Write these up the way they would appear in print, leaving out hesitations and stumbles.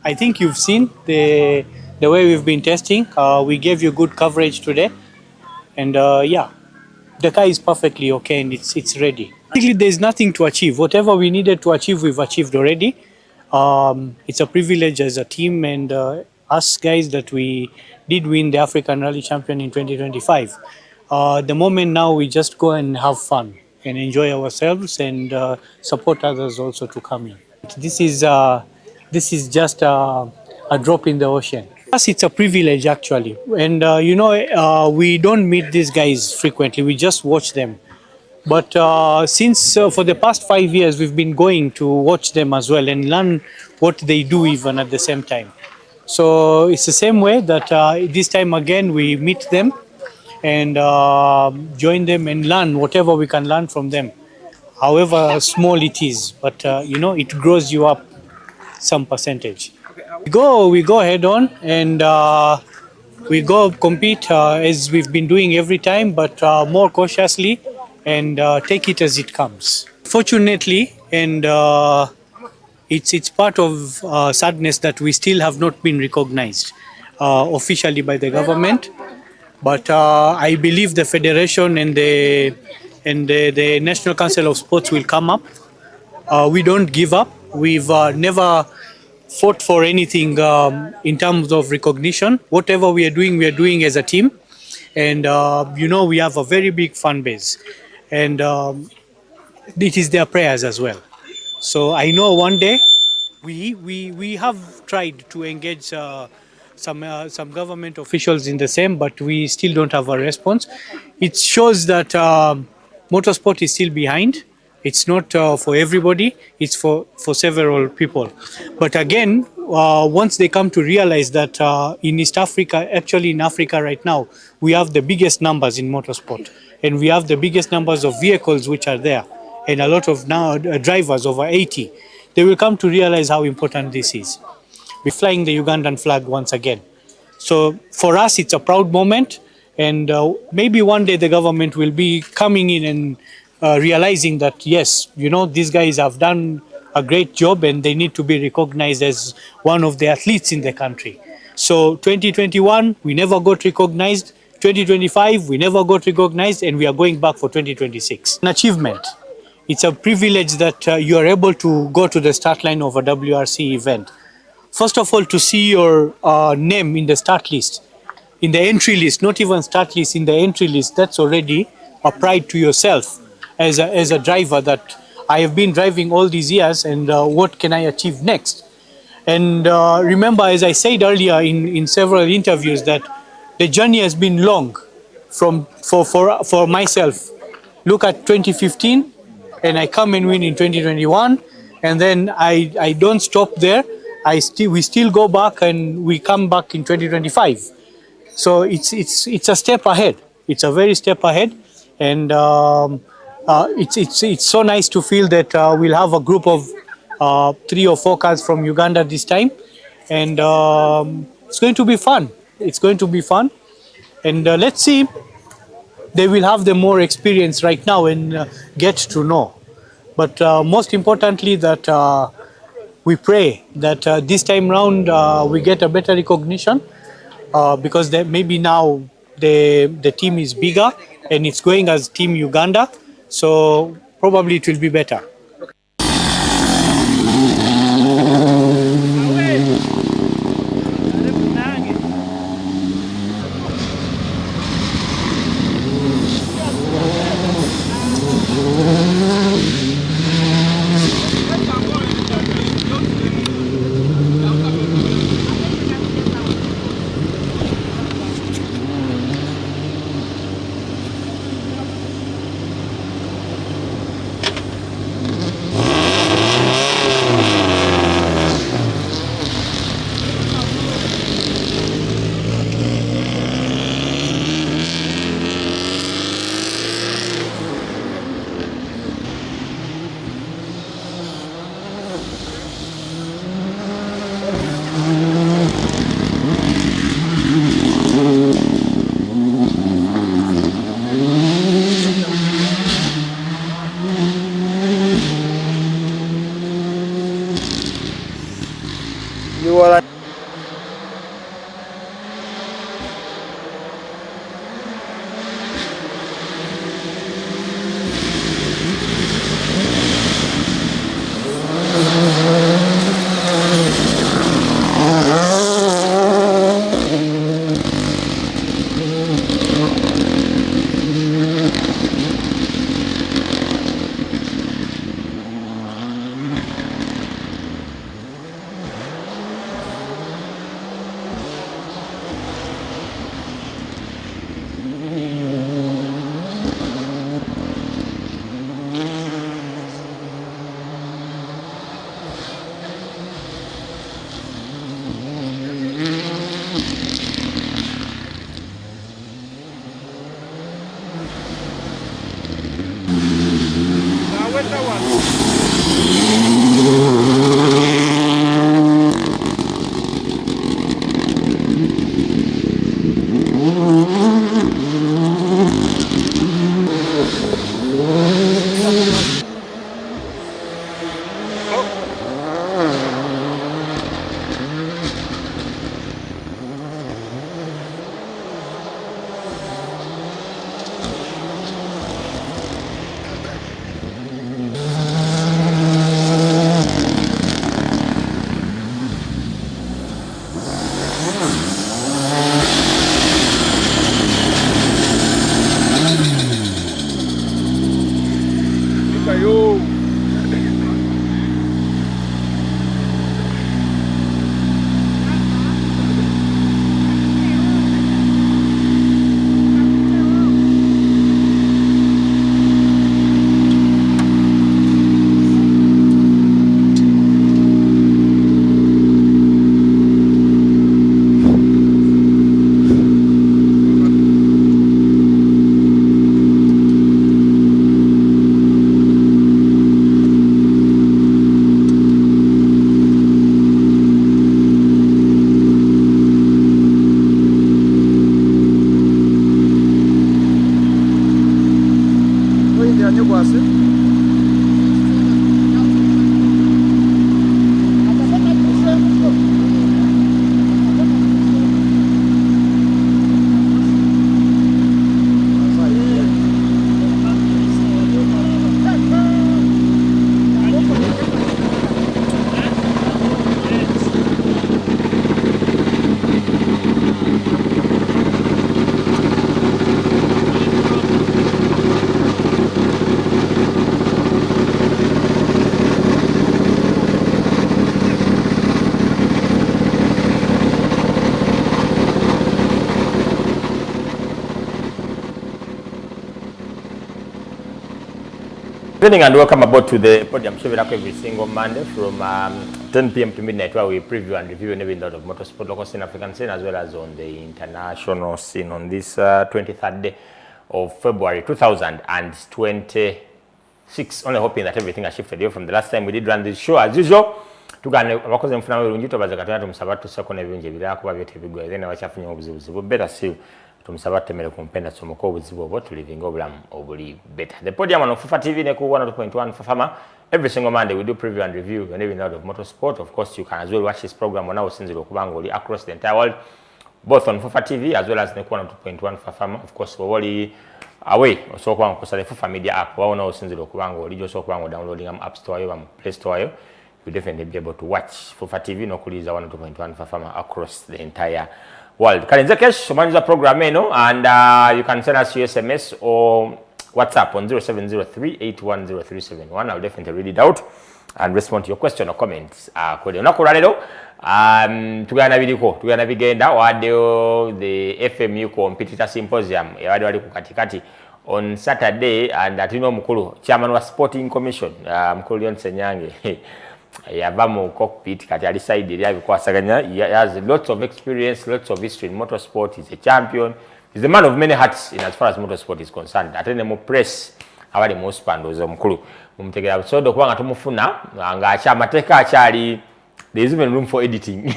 I think you've seen the way we've been testing. We gave you good coverage today, and yeah, the car is perfectly okay and it's ready. Basically, there's nothing to achieve. Whatever we needed to achieve, we've achieved already. It's a privilege as a team and us guys that we did win the African Rally Champion in 2025. The moment now we just go and have fun and enjoy ourselves and support others also to come in. This is uh, this is just a drop in the ocean. Us, it's a privilege actually, and we don't meet these guys frequently. We just watch them. But since for the past 5 years, we've been going to watch them as well and learn what they do even at the same time. So it's the same way that this time again we meet them and join them and learn whatever we can learn from them, however small it is. But it grows you up some percentage. We go head on and we go compete as we've been doing every time, but more cautiously and take it as it comes. Fortunately, and it's part of sadness that we still have not been recognized officially by the government. But I believe the federation and the National Council of Sports will come up. We don't give up. We've never fought for anything in terms of recognition. Whatever we are doing as a team. And, we have a very big fan base. And it is their prayers as well. So I know one day we have tried to engage some government officials in the same, but we still don't have a response. It shows that motorsport is still behind. It's not for everybody, it's for several people. But again, once they come to realize that in East Africa, actually in Africa right now, we have the biggest numbers in motorsport and we have the biggest numbers of vehicles which are there and a lot of now drivers, over 80. They will come to realize how important this is. We're flying the Ugandan flag once again. So for us, it's a proud moment. And maybe one day the government will be coming in and realizing that, yes, these guys have done a great job and they need to be recognized as one of the athletes in the country. So 2021, we never got recognized. 2025, we never got recognized, and we are going back for 2026. An achievement. It's a privilege that you are able to go to the start line of a WRC event. First of all, to see your name in the start list, in the entry list, not even start list, in the entry list, that's already a pride to yourself as a driver that I have been driving all these years and what can I achieve next? And remember, as I said earlier in several interviews, that the journey has been long for myself. Look at 2015 and I come and win in 2021 and then I don't stop there. We still go back and we come back in 2025. So it's a step ahead. It's a very step ahead, and it's so nice to feel that we'll have a group of 3 or 4 cars from Uganda this time, and it's going to be fun. It's going to be fun, and let's see. They will have the more experience right now and get to know. But most importantly, that we pray that this time round we get a better recognition because maybe now the team is bigger and it's going as Team Uganda, so probably it will be better. Good evening and welcome aboard to the Podium show every single Monday from 10 p.m. to midnight, where we preview and review every lot of motorsport, local scene, African scene, as well as on the international scene on this 23rd day of February 2026. Only hoping that everything has shifted here from the last time we did run this show. As usual, tugane abakoze mfuna bulungi tobaza katonda tumusaba tusako nebinje birako babyote bigwe then abachafunye obuzibu better still tumusaba temere kumpenda somoko obuzibu obwo tulivinga obulamu obuli better. The Podium on Fufa TV ne ku 102.1 Fafama. Every single Monday we do preview and review and even out of motorsport. Of course, you can as well watch this program on our Sinziro Kubangoli across the entire world, both on Fufa TV as well as the 102.1 Fafama. Of course, we're already away so kwa kusale Fufa Media app waona Sinziro Kubangoli just kwa downloading am App Store yo am Play Store yo. You definitely be able to watch Fufa TV no kuliza 102.1 Fafama across the entire world. Kalinze kesh manza program eno and you can send us your SMS or WhatsApp on 0703810371. I'll definitely read it out and respond to your question or comments. Kode unakura lero tugana bigenda wadeo the FMU-COMPETITOR'S Symposium yawadi wali kukatikati on Saturday, and atino mukulu chairman wa Sporting Commission mukulu SSENYANGE yava mu cockpit kati ali side eri abikwasaganya. He has lots of experience, lots of history in motorsport. He's a champion. He's a man of many hats in as far as motorsport is concerned. Atene mu press abali mu spandozo mukulu mumutegera sodo kubanga tumufuna nga achamateka achali. There is even room for editing.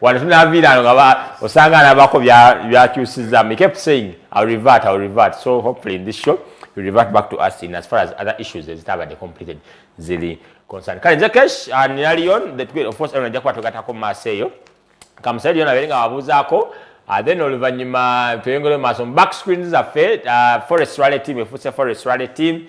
Wanafuna video ngaba osanga nabako bya QCs. He kept saying I'll revert. So hopefully in this show you revert back to us in as far as other issues that have been completed zili concern. Kalinze kesh and Nalion that of course everyone jakwa togata ko Marseille. Kamusali yona belinga wabuzaako then oluvanyuma tuyengole maso back screens za fe Forest Rally team efuse Forest Rally team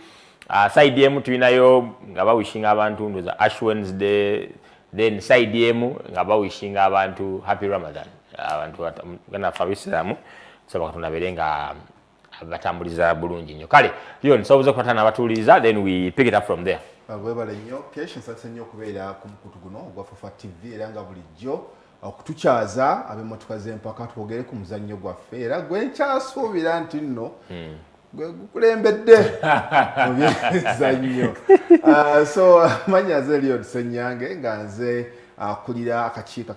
side yemu tuinayo ngaba wishinga abantu ndoza Ash Wednesday, then side yemu ngaba wishinga abantu happy Ramadan abantu gana fabisilamu saba katuna belenga batambuliza bulungi nnyo. Kale yo nsoboza kupatana abatuliza then we pick it up from there. Webale nnyo kesh nsakise nnyo kubeera ku mukutu guno gwa Fufa TV era nga bulijjo okutukyaza ab'emmotoka z'empaka twogere ku muzannyo gwaffe era gwe nkyasuubira nti nno gwe gukulembedde mu byemizannyo. So manya ze Eliud SSENYANGE nga nze akulira akakiiko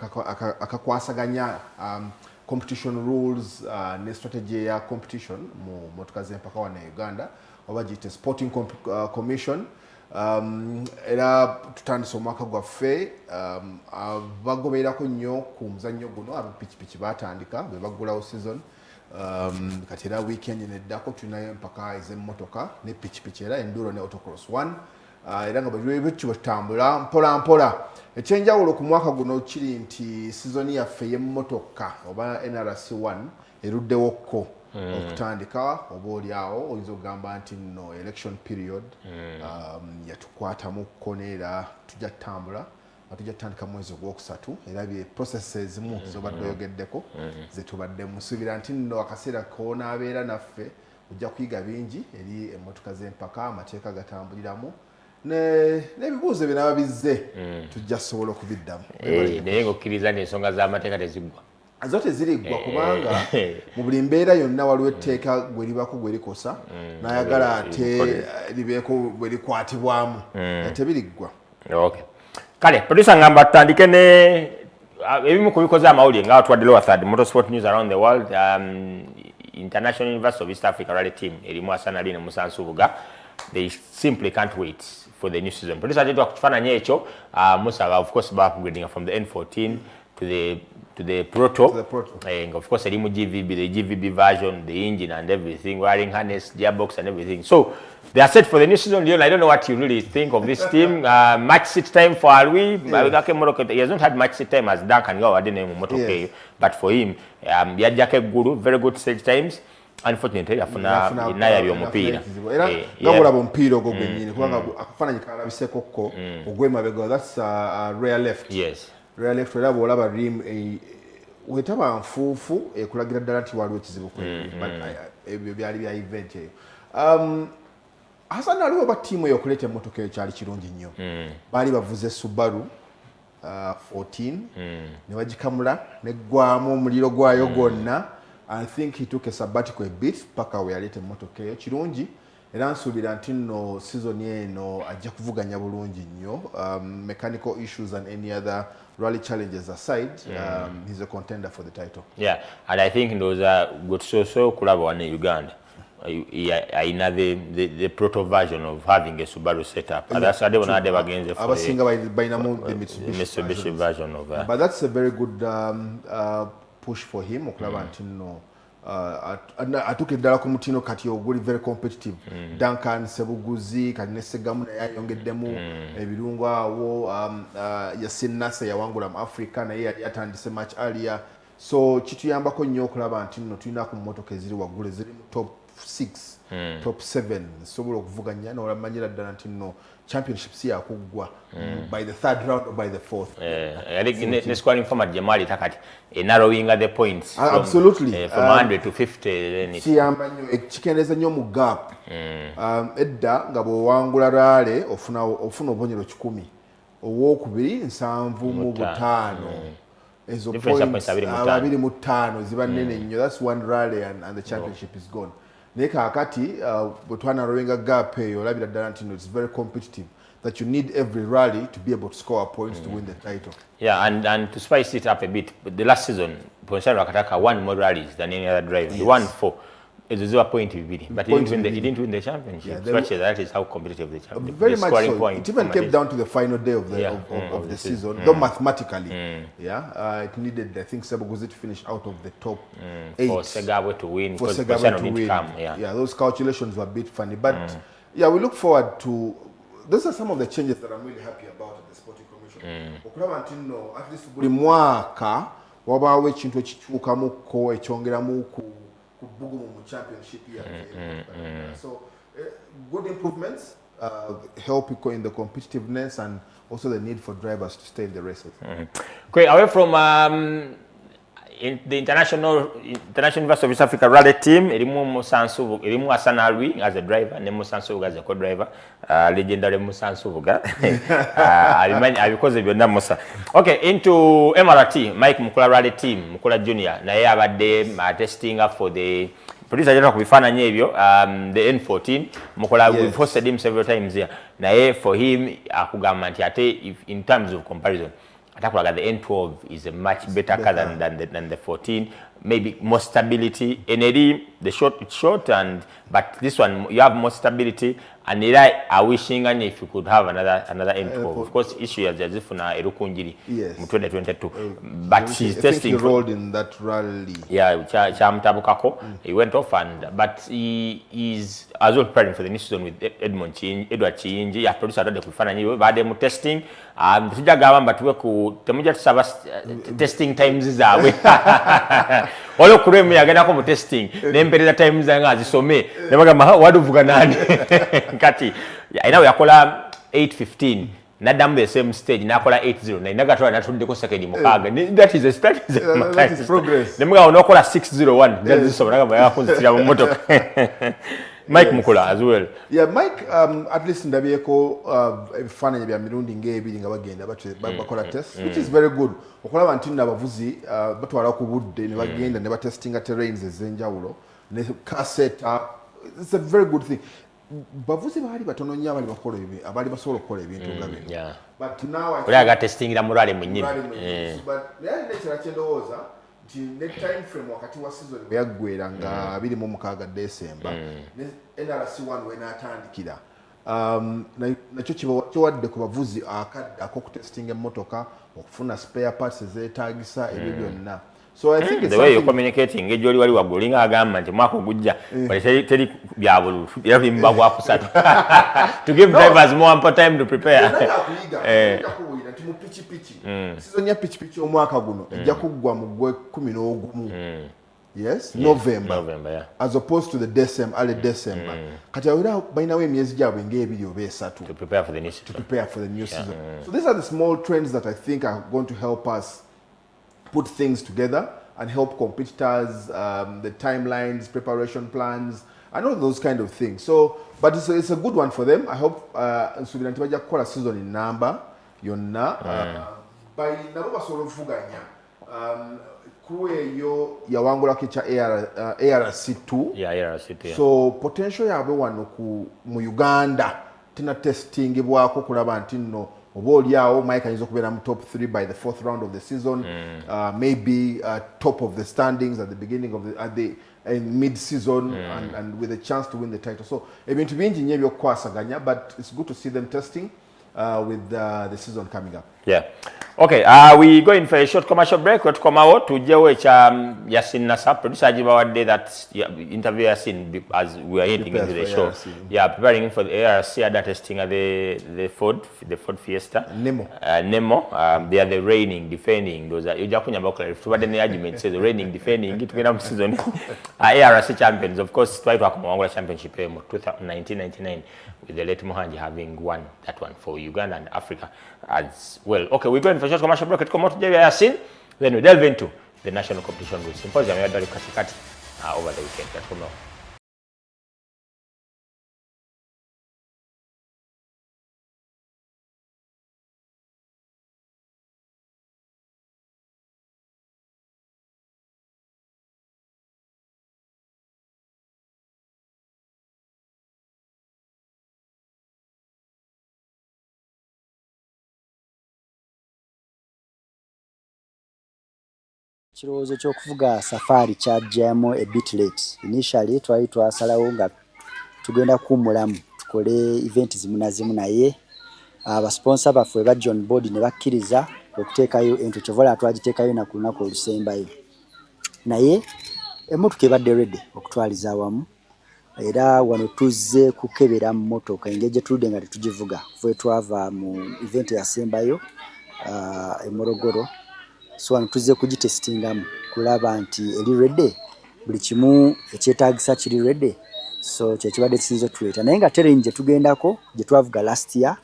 akakwasaganya competition rules ne strategy ya competition mu motoka z'empaka wana Uganda oba giyite sporting commission era tutandise omwaka gwaffe bagobererako nnyo ku muzannyo guno abapikipiki batandika bwe baggulawo season kati era weekend neddako tulinayo empaka ez'emmotoka ne pikipiki era enduro ne autocross 1 era nga bwebityo bwetutambula mpola mpola ekyenjawulo ku mwaka guno kiri nti season yaffe y'emmotoka oba NRC1 eruddewokko okutandika oba oliawo oyinza okugamba nti nno election period yatukwatamuko neera tujja tutambula tujja tutandika mwezi ogwokusatu era bye processes ezimu zobadde oyogeddeko zetubadde musuubira nti nno akaseera konaabeera naffe ojja kuyiga bingi eri emmotoka z'empaka amateeka gatambuliramu n'ebibuuzo bye naba bizze tujja kusobola okubiddamu naye ng'okkiriza n'ensonga z'amateeka teziggwa zote ziriggwa kubanga mu buli mbeera yonna waliwo etteeka gwe libako gwe likosa n'ayagala ate libeeko bwe likwatibwamu tebiriggwa. Kale producer ngamba tutandike ne ebimu ku bikoze amawulire nga tuwadde lower third motorsport news around the world International University of East Africa Rally Team erimu Asana Ali ne Musa Nsubuga. They simply can't wait for the new season. Producer ajetwa kukifaananyi ekyo Musa of course ba upgrading from the N14 to the proto. And of course erimu GVB, the GVB version, the engine and everything, wiring harness, gearbox and everything. So they are set for the new season. Leon, I don't know what you really think of this team. Match sit time for Alwi. He has not had much sit time as Duncan Go. I didn't know Motoke, but for him, Yajake Guru, very good stage times. Unfortunately, afuna inaya by'omupiira. Era ngabulaba omupiira ogwo gwennyini kubanga akafaananyi kalabiseko ko ogw'emabega. That's rear left. Yes. Rear left era bw'olaba rim wetaba nfuufu ekulagira ddala nti waliwo ekizibu ebyo byali bya event eyo. Hassan aliwo ba ttiimu eyo okuleeta emmotoka eyo kyali kirungi nnyo. Baali bavuze Subaru 14 ne bagikamula neggwamu omuliro gwayo gwonna. I think he took a sabbatical a bit paka we alete emmotoka eyo kirungi era nsuubira nti nno season eno ajja kuvuganya bulungi nnyo. Mechanical issues and any other rally challenges aside, he's a contender for the title. Yeah, and I think those are good so kulaba one in Uganda. The proto version of having a Subaru setup. That's why they were not against the Mitsubishi version of that. But that's a very good push for him. Okulaba nti nno atuke ddala ku mutino kati oguli very competitive. Duncan Sebuguzi kati ne Segamu naye ayongeddemu ebirungo awo. Yasin Nase yawangula mu Africa naye yali atandise match earlier. So kituyambako nnyo okulaba nti nno tulina ku mmotoka eziri waggulu eziri mu top 6 top 7 sobola okuvuganya n'olamanyira ddala nti nno championship si yakuggwa by the third round or by the fourth. The scoring format Jamali takati narrowing the points absolutely from 100 to 50 kiyamba nnyo ekikendeza nnyo mu gap. Edda nga bw'owangula rale ofuna obubonyero 10 owokubiri 75 ezo points 25 ziba nnene nnyo. That's one rally and the championship is gone. Naye kaakati bwe twanarrowinga gap eyo olabira ddala nti it's very competitive that you need every rally to be able to score points to win the title. Yeah, and to spice it up a bit, the last season Ponsaro Akataka won more rallies than any other driver. Yes. He won 4. It was a point bibiri, but he didn't win the championship. Yeah, that is how competitive the championship. Very much so. It even came down to the final day of the season, though mathematically, it needed, I think, Sebuguzi to finish out of the top 8 for Segawe to win. For Segawe to win. Yeah, those calculations were a bit funny, but yeah, we look forward to. Those are some of the changes that I'm really happy about at the Sporting Commission. Okulaba nti nno at least buli mwaka wabaawo ekintu ekikyukamuko ekyongeramu ku bugumu mu championship year. So good improvements help in the competitiveness and also the need for drivers to stay in the races. Okay, away from in the International University of East Africa Rally Team, Erimu Hassan Alwi as a driver, and Musa Nsubuga as a co-driver, legendary Musa Nsubuga. Because of your name, Musa. Okay, into MRT, Mike Mukula Rally Team, Mukula Junior. Na yeye abadde testing up for the producer ajana kubifana nyebyo, the N14. Mukula, we've hosted him several times here. Na yeye for him akugamba nti ate in terms of comparison, the N12 is a much better car than the 14. maybe more stability. NLE, the short, it's short, but this one you have more stability. And I wishing and if you could have another M12. Of course, issue as if na erukunjiri in 2022. But she's testing. He rolled in that rally. Yeah, he went off but he is as well preparing for the new season with Edward Chinji. Yeah, producer the kufana bade testing. Tujagaba but we ku temuja tusaba testing times zawe. Olo kuremu yagenda ko testing. Nempereza times zanga zisome. Nebagamba waduvuga nani. Kati inawe yakola 8:15 nadam the same stage nakola 8:09 nagatwa natundeko second mukaga that is progress nemga unokola 6:01 that is so nagamba yakunzitira mu motoka Mike Mukula as well. Yeah, Mike, at least ndabiyeko ebifaananyi bya mirundi ng'ebiri nga bagenda bakola test, which is very good. Okulaba nti n'abavuzi batwala ku budde ne bagenda ne batestinga terrains ez'enjawulo ne cassette. It's a very good thing. Bavuzi bali batono nnyo abali bakola ebintu abali basobola okukola ebintu nga bino. Yeah. But now I think testingira mulwale mwennyini. But naye nekira kyendowooza nti ne time frame wakati wa season yaggwera nga 26 December ne NRC 1 wenatandikira nakyo kiwadde ku bavuzi akadde ak'okutestinga emmotoka okufuna spare parts ezeetaagisa ebyo byonna. So I think it's the way you're communicating ejoli wali wagulinga agamba nti mwako gujja teri byabulu era bimba kwa kusatu to give drivers more ample time to prepare mu pichi season ya pichi omwaka guno ejja kuggwa mu gwe 11 yes November yeah. As opposed to the December early December kati awira bayina we myezi gyabwe ng'ebiri oba esatu to prepare for the new season. So these are the small trends that I think are going to help us put things together and help competitors, the timelines, preparation plans, and all those kind of things. So, but it's a good one for them. I hope Nsubiranti bajja kukola season in number yonna by nabo basobola okuvuganya crew eyo yawangulako ekya ARC2. Yeah, ARC2. Yeah. So potential yaabwe wano mu Uganda tina testingibwako kulaba nti nno Obolyawo Mike ayinza okubeera mu top 3 by the 4th round of the season, maybe top of the standings at the beginning of the mid-season and with a chance to win the title. So ebintu bingi nnyo ebyokukwasaganya, but it's good to see them testing with the season coming up. Yeah. Okay, we go in for a short commercial break. We'll come out to Yasin Nasa, producer Ajibawadde, that interview Yasin as we are heading into the show. ARC. Yeah, preparing for the ARC, other testing at the Ford Fiesta. Nemo. They are the reigning, defending. Those are Ujakunya Bakla. If the argument says the reigning, defending, it will season. ARC champions, of course, twice to Angola Championship 1999 with the late Mohanji having won that one for Uganda and Africa as well. Okay, we're going for a short commercial break. Come out today, we are seen. Then we delve into the national competition rules. Symposium over the weekend. Let's come now. Kirowoozo ky'okuvuga safari kyajjamu a bit late. Initially twali twasalawo nga tugenda kuwummulamu tukole event zimu na zimu naye abasponsor baffe ba John Board ne bakkiriza okuteekayo entochovola twagiteekayo na ku lunaku olusembayo. Naye emmotoka ebadde ready okutwaliza awamu era wano tuzze kukebera mu mmotoka engeri gye tuludde nga tetugivuga ffe twava mu event yasembayo e Morogoro. So wano tuzze kugitestingamu kulaba nti eri ready buli kimu ekyetaagisa kiri ready. So kyekibadde kisinze tuleeta naye nga terrain gye tugendako gye twavuga last year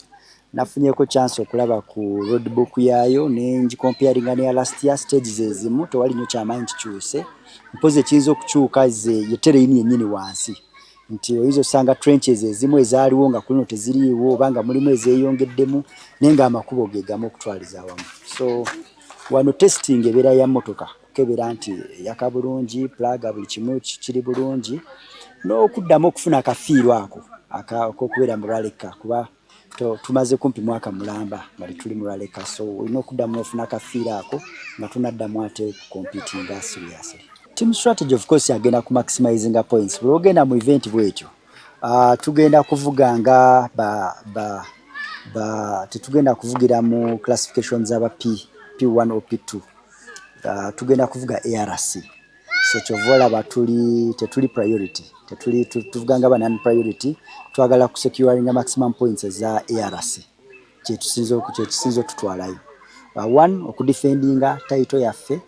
nafunyeko chance okulaba ku roadbook yayo ne ngikomparinga ne last year stages ezimu tewali nnyo kyamaanyi kikyuse mpoze kiyinza okukyuka ye terrain yennyini wansi nti oyinza osanga trenches ezimu ezaaliwo nga kulino teziriiwo oba nga mulimu ezeeyongeddemu naye nga amakubo ge gamu okutwaliza awamu. So wano testing ebeera ya mmotoka kukebera nti yaka bulungi plaga buli kimu kiri bulungi n'okuddamu okufuna akafiirwa ako ak'okubeera mu raleka kuba tumaze kumpi mwaka mulamba nga tuli mu raleka. So olina okuddamu ofuna akafiirwa ako nga tunaddamu ate competing seriously. team strategy of course agenda ku maximizing points. Bwe ogenda mu event bwetyo tugenda kuvuga nga tetugenda kuvugira mu classifications z'aba P1 or P2. Tugenda kuvuga ARC. So chovola tetuli priority. Tuvuga nga banani priority. Twagala ku securing maximum points za ARC. Kyetusinzo tutwalayo. One okudefendinga title yaffe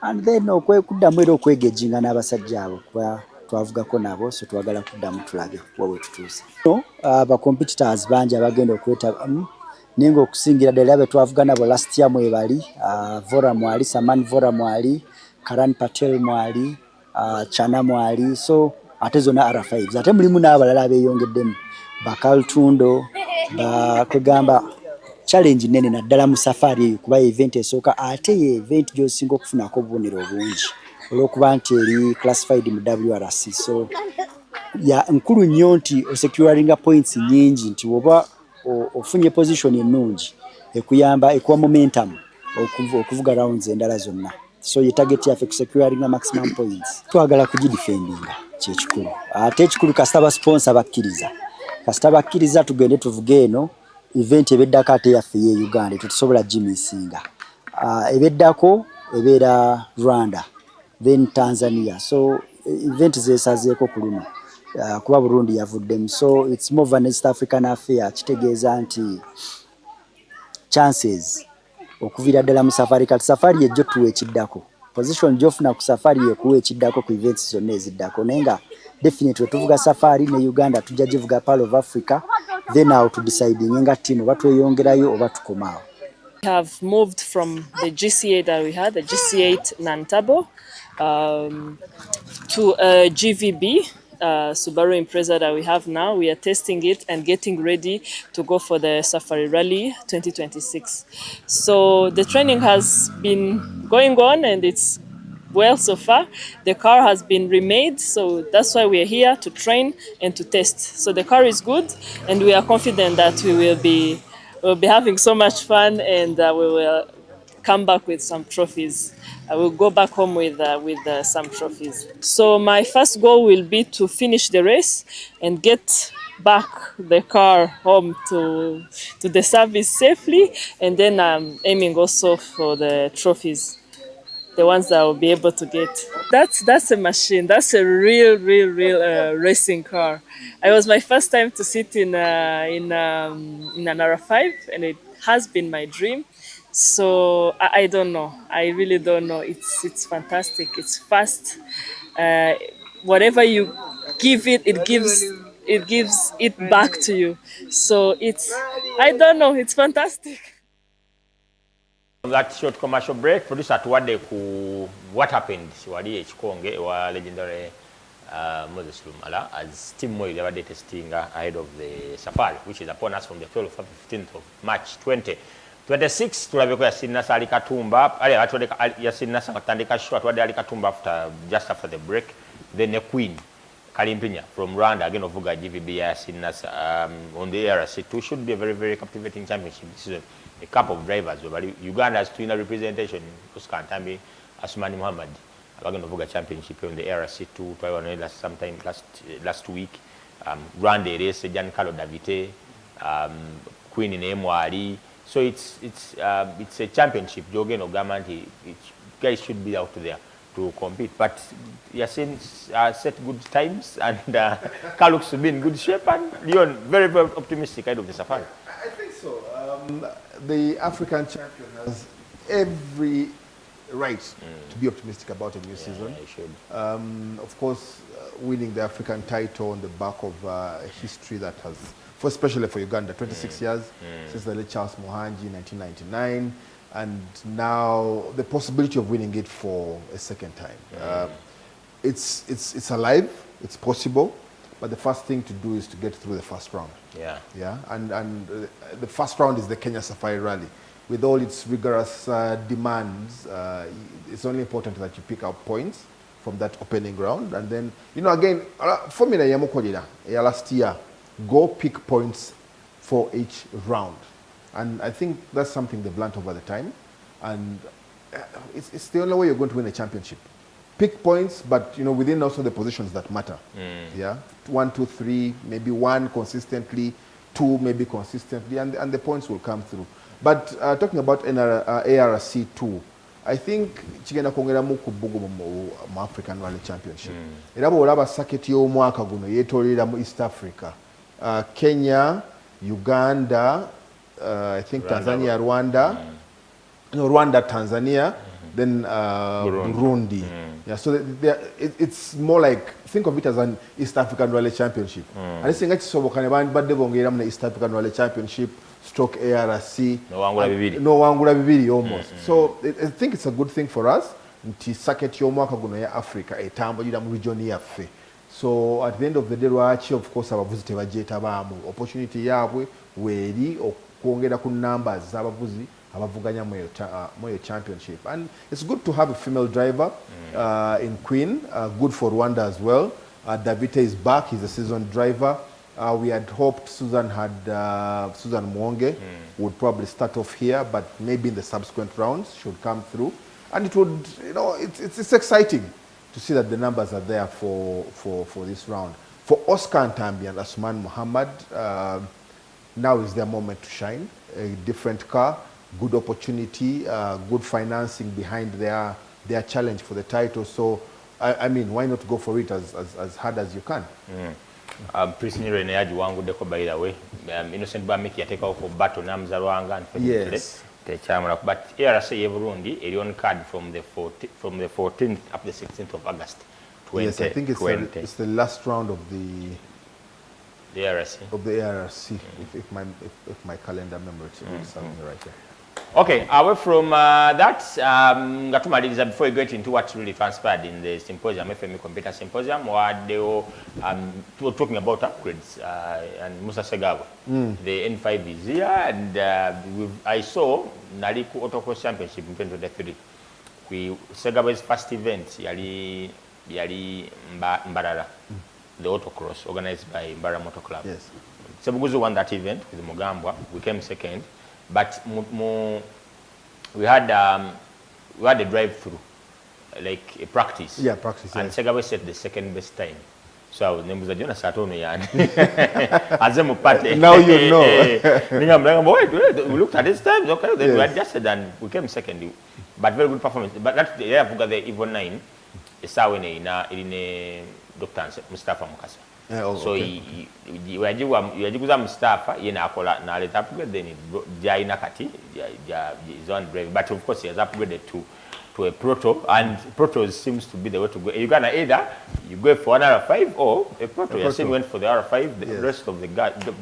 and then okuddamu era okwegeginga n'abasajja abo kuba twavugako nabo, so twagala kuddamu tulabe wawe tutuuse. Aba competitors bangi abagenda okwetabamu naye ng'okusingira ddala be twavuga nabo last year mwebali Vora mwali, Saman Vora mwali, Karan Patel mwali, Chana mwali, so ate zonna R5s. Ate mulimu n'abalala abeeyongeddemu Bakaltundo, kwegamba challenge nene naddala mu safari eyo kuba event esooka ate ye event gy'osinga okufunako obubonero obungi olw'okuba nti eri classified mu WRC. So nkulu nnyo nti osecuringa points nyingi nti oba ofunye position ennungi ekuyamba ekuwa momentum okuvuga rounds endala zonna. So ye target yaffe kusecuringa maximum points. Twagala kugidefendinga kyekikulu. Ate ekikulu kasita basponsor bakkiriza. Kasita bakkiriza tugende tuvuge eno event ebeddako ate yaffe ye Uganda tetusobola gimisinga. Ebeddako ebeera Rwanda, then Tanzania. So event zeesazeeko ku luno kuba Burundi yavuddemu. So it's more of an East African affair. Kitegeeza nti chances okuviira ddala mu safari kati safari ejjo tuwa ekiddako. Position gy'ofuna ku safari ekuwa ekiddako ku events zonna eziddako. Naye nga definitely tuvuga safari ne Uganda tujja givuga Pearl of Africa, then now to deciding nga team oba tweyongerayo oba tukomaawo. We have moved from the GC8 that we had, the GC8 non-turbo, to a GVB, Subaru Impreza that we have now. We are testing it and getting ready to go for the Safari Rally 2026. So the training has been going on and it's well so far. The car has been remade, so that's why we are here to train and to test. So the car is good and we are confident that we'll be having so much fun and we will come back with some trophies. I will go back home with some trophies. So my first goal will be to finish the race and get back the car home to the service safely, and then I'm aiming also for the trophies, the ones that I will be able to get. That's a machine. That's a real racing car. It was my first time to sit in an R5, and it has been my dream. So I don't know. I really don't know. It's fantastic. It's fast. Whatever you give it, it gives it back to you. So I don't know. It's fantastic. From that short commercial break, producer tuwadde ku what happened wali ekikonge wa legendary Moses Lumala as Team Moyo yabadde testing ahead of the Safari, which is upon us from the 12th to 15th of March 2026. Tulabeko Yasinasa Ali Katumba, Yasinasa Katandika Shua, Twade Ali Katumba just after the break. Then the Queen, Kalimpinya from Rwanda, again of Vuga GVB Yasinasa on the ARC2 should be a very captivating championship. This is a couple of drivers, but Uganda has twin representation. Oscar Ntambi, Asmani Muhammad, again of Vuga championship on the ARC2 sometime last week. Rwanda race, Giancarlo Davite, Queen in Mwali. So it's a championship. Jogen Ogamanti, guys should be out there to compete. But Yasin set good times, and Carl looks to be in good shape, and Leon very optimistic ahead of the Safari. I think so. The African champion has every right to be optimistic about a new season. He should. Of course, winning the African title on the back of a history that has, especially for Uganda, 26 years since the late Charles Muhangi in 1999, and now the possibility of winning it for a second time. It's alive, it's possible, but the first thing to do is to get through the first round. And the first round is the Kenya Safari Rally. With all its rigorous demands, it's only important that you pick up points from that opening round, and then, again, formula yamukolera last year, go pick points for each round. And I think that's something they've learned over the time. And it's the only way you're going to win a championship. pick points, but within also the positions that matter. Yeah, 1, 2, 3, maybe 1 consistently, 2 maybe consistently, and the points will come through. But talking about ARC 2, I think chigenda kwongera mu kubugo mu African Rally Championship. Era bw'olaba circuit y'omwaka guno yeetoolera mu East Africa. Kenya, Uganda, I think Tanzania, Rwanda. Rwanda, Tanzania, then Burundi. Yeah, so it's more like, think of it as an East African Rally Championship. And I think badde bongera mu East African Rally Championship stroke ARC. No wangula bibiri almost. So I think it's a good thing for us. Nti circuit y'omwaka guno ya Africa etambulira mu region yaffe. So at the end of the day, of course, abavuzi tebajeetabamu opportunity yaabwe weeri okwongera ku numbers z'abavuzi abavuganya mu championship. And it's good to have a female driver in Queen, good for Rwanda as well. Davite is back, he's a seasoned driver. We had hoped Susan Mwonge would probably start off here, but maybe in the subsequent rounds should come through. And it would, it's exciting to see that the numbers are there for this round. For Oscar Ntambi and Asman Muhammad, now is their moment to shine. A different car, good opportunity, good financing behind their challenge for the title. So, I mean, why not go for it as hard as you can? Prisoner Reneyaji wangu deko, by the way. Innocent Bamiki take off for battle Namza Rwanga and yes. But ARC Burundi, a on card from the 14th up the 16th of August. Yes, I think it's the last round of the ARC. If my calendar memory is something right here. Okay, away from that, before we get into what really transpired in the symposium, FMU Computer Symposium, where they were talking about upgrades, and Musa Segawa, the N5 is here, and I saw Naliku Autocross Championship in 2023. Segawa's first event, Yali Mbarara, the autocross organized by Mbara Motor Club. Yes. Sebuguzu won that event with Mugambwa. We came second. But we had a drive-through, like a practice. Yeah, practice. And yes. Segawa set the second best time. So Nemuza Jona Satono yan. Azemu party. Now you know. We looked at this time. Okay, then we adjusted and we came second. But very good performance. But that's the year got the Evo 9. Isawene in Dr. Mustafa Mukasa. So yajibuza Mustafa yena akola na let upgrade then jaina kati is on brave, but of course he has upgraded to a proto, and proto seems to be the way to go. You're gonna either you go for an R5 or a proto. Yasin went for the R5. The rest of the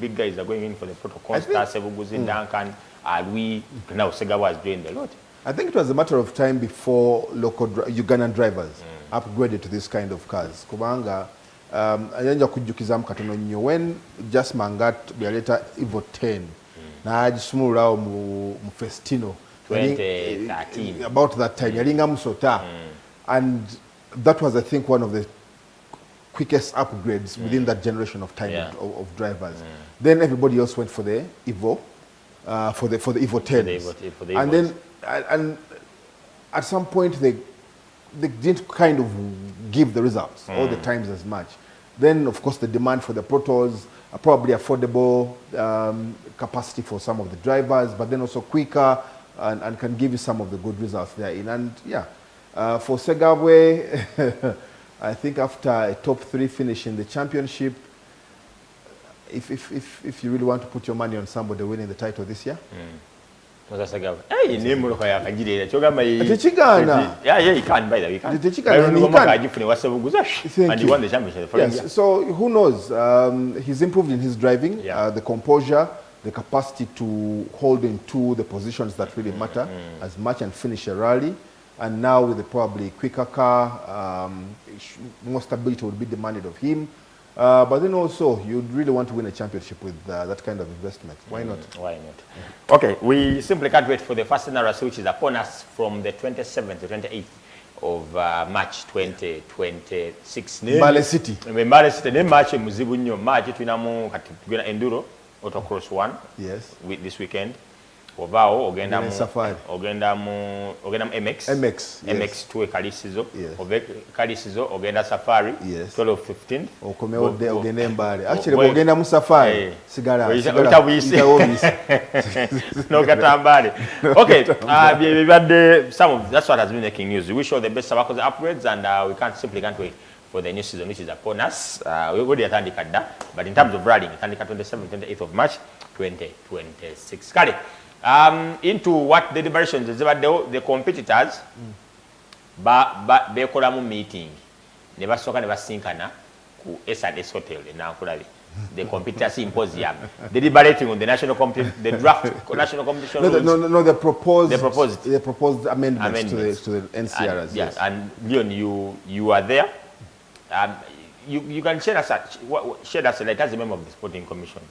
big guys are going in for the proto. Constar, Sebuguzi, Duncan, Alwi, now Segawa is doing the lot. I think it was a matter of time before local Ugandan drivers upgraded to this kind of cars. Kubanga ayanja kujukiza mkatono nnyo when just mangat byaleta Evo 10 na ajisumulao mu Festino 2013 about that time yalinga musota and that was I think one of the quickest upgrades within that generation of time of drivers. Then everybody else went for the Evo for the Evo 10 and then and at some point they didn't kind of give the results all the times as much. Then, of course, the demand for the protos are probably affordable capacity for some of the drivers, but then also quicker and can give you some of the good results there. And yeah, for Segawe, I think after a top 3 finish in the championship, if you really want to put your money on somebody winning the title this year. Hey, name of yeah, he can by the weekend. And he won the championship. Yes, so who knows? He's improved in his driving, the composure, the capacity to hold into the positions that really matter as much and finish a rally. And now with the probably quicker car, more stability would be demanded of him. But then also, you'd really want to win a championship with that kind of investment. Why not? Why not? Okay, we simply can't wait for the first NRS, which is upon us from the 27th to 28th of March 2026. Mbale City. Mbale City. Then March Muzibunyo March tuinamu katika enduro autocross 1. Yes. This weekend. ovaawo ogenda mu MX MX tuwe kalisizo ove kalisizo ogenda safari 12-15 okomewo ogenda embale actually ogenda mu safari sigala no katambale. Okay, that's what has been making news. We wish all the best about the upgrades, and we can't wait for the new season, which is upon us. We already attended that, but in terms of rallying, attended 27th, 28th of March 2026. Kale, into what the deliberations is about the competitors, bekola mu meeting, ne basooka ne basinkana ku S&S Hotel na Nkulabi. The competitor symposium, deliberating on the national the draft national competition rules. No, the proposed amendments to the NCRs. Yes, and Leon, you are there. You can share us like as a member of the Sporting Commission.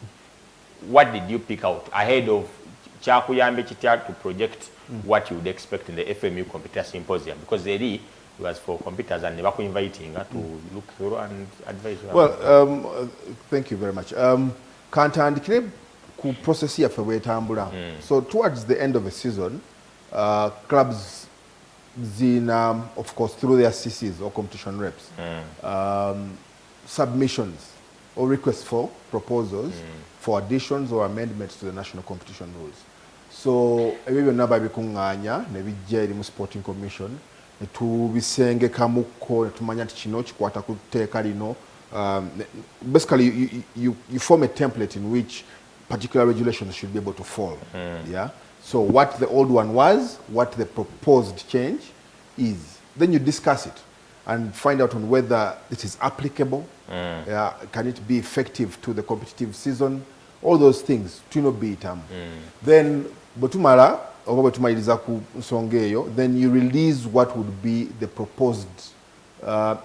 What did you pick out ahead of Chakuyambe Chitya to project what you would expect in the FMU Computer Symposium? Because the was for computers and never inviting to look through and advise. Well, thank you very much. Kantandikire ku process ya fwe tambula. So towards the end of the season, clubs of course through their CCs or competition reps, submissions or requests for proposals for additions or amendments to the national competition rules. So ebyo byonna babikunganya ne bijja eri mu Sporting Commission. Tubisenge kamuko tumanya nti kino kikwata ku tteeka lino. Basically you form a template in which particular regulations should be able to fall. Yeah. So what the old one was, what the proposed change is, then you discuss it and find out on whether it is applicable. Yeah, can it be effective to the competitive season? All those things. Then Botumala then you release what would be the proposed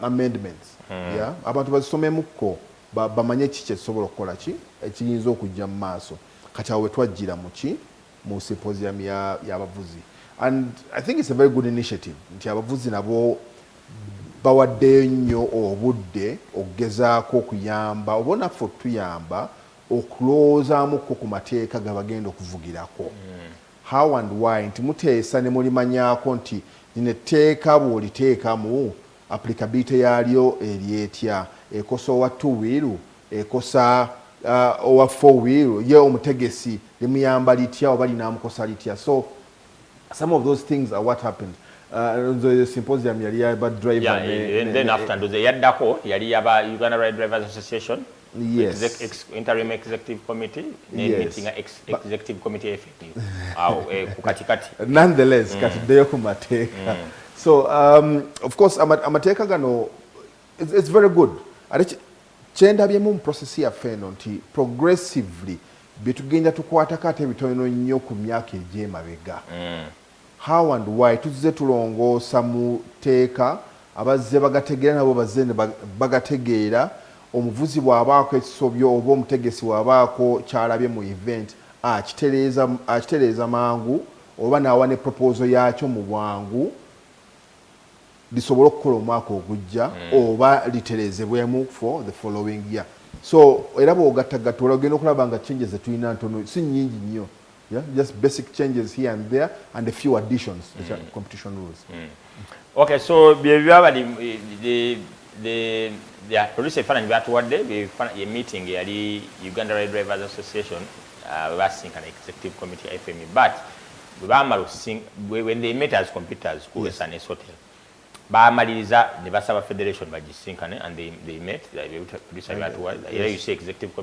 amendments. Yeah, abantu basomemukko bamanye kiki ekisobola okukola ki ekiyinza okujja mu maaso kati awo twajjira mu symposium y'abavuzi. And I think it's a very good initiative nti abavuzi nabo bawaddeyo nnyo obudde okugezaako okuyamba oba naffe otuyamba okulowoozaamuko ku mateeka gabagenda okuvugirako. How and why nti muteesa ne mulimanyaako nti lino etteeka bw'oliteekamu applicability yaalyo eryetya, ekosa owa 2-wheel, ekosa owa 4-wheel, ye omutegesi limuyamba litya oba linaamukosa litya. So some of those things are what happened. The symposium yali yaba driver and then after the yaddako yali yaba Uganda Rail Drivers Association. Yes. Interim Executive Committee, meeting Executive Committee FMU. Nonetheless, katideyo ku mateeka. So of course amateeka gano it's very good. Ate kyendabyemu mu process yaffe eno nti progressively byetugenda tukwatako ate ebitono nnyo ku myaka egy'emabega. How and why tuzze tulongoosa mu teeka abazze bagategeera nabo bazze ne bagategeera. Omuvuzi bw'abaako ekisobyo oba omutegesi bw'abaako kyalabye mu event akitereeza mangu oba n'awa ne proposal yaakyo mu bwangu lisobola okukola omwaka ogujja oba litereezebwemu for the following year. So era bw'ogattagatta olagenda okulaba nga changes zetulina ntono si nnyingi nnyo. Yeah, just basic changes here and there and a few additions to the competition rules. Okay, so the producer fana byatuwadde a meeting yali Uganda Rail Drivers Association basing an executive committee FMU, but when they met as competitors ku S&S Hotel baamaliriza ne basaba federation bagisinkane and they met the producer byatuwadde era you see executive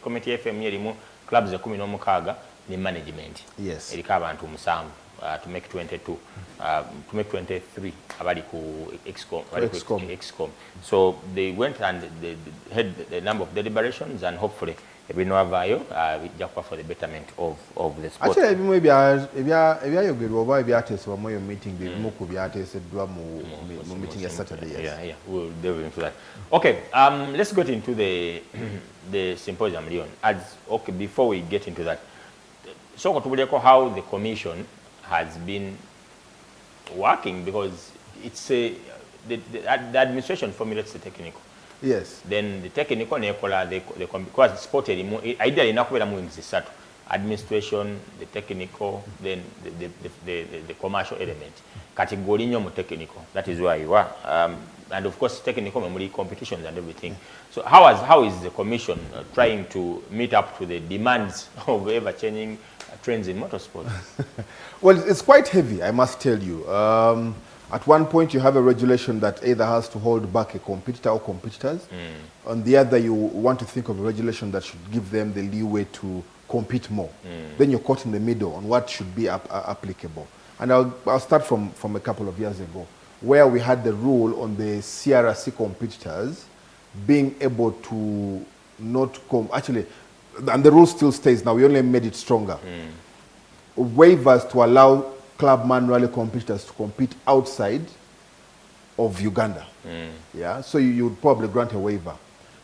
committee FMU erimu clubs 16 ne management. Yes. Erika abantu 7 to make 22 to make 23 abali ku XCOM. So they went and they had the number of deliberations and hopefully ebinwavayo bijakwa for the betterment of the sport. Actually ebimu ebyayogerwa oba ebyateesebwa mu eyo meeting bimu ku byateeseddwa mu meeting ya Saturday. Yeah, we'll delve into that. Okay, let's get into the symposium, Leon. Before we get into that, so how the commission has been working, because it's the administration formulates the technical. Yes. Then the technical nekola because sport ideally nakubera mu wings 3 administration, the technical, then the commercial element. Category mu technical, that is where you are. And of course, technical memory competitions and everything. So how is the commission trying to meet up to the demands of ever-changing trends in motorsport? Well, it's quite heavy, I must tell you. At one point, you have a regulation that either has to hold back a competitor or competitors. On the other, you want to think of a regulation that should give them the leeway to compete more. Then you're caught in the middle on what should be applicable. And I'll start from a couple of years ago, where we had the rule on the CRC competitors being able to not actually, and the rule still stays now, we only made it stronger. Waivers to allow club man rally competitors to compete outside of Uganda. Yeah, so you would probably grant a waiver.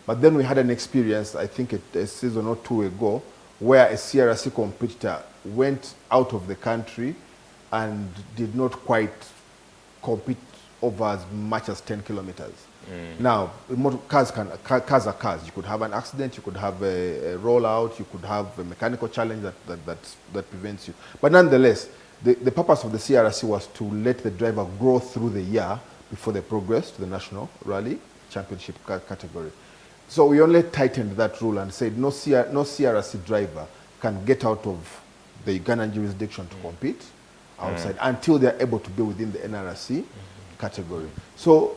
But then we had an experience, I think a season or two ago, where a CRC competitor went out of the country and did not quite compete over as much as 10 kilometers. Now, cars are cars. You could have an accident, you could have a rollout, you could have a mechanical challenge that prevents you. But nonetheless, the purpose of the CRC was to let the driver grow through the year before they progress to the National Rally Championship category. So we only tightened that rule and said no CRC driver can get out of the Ugandan jurisdiction to compete outside until they're able to be within the NRC category. So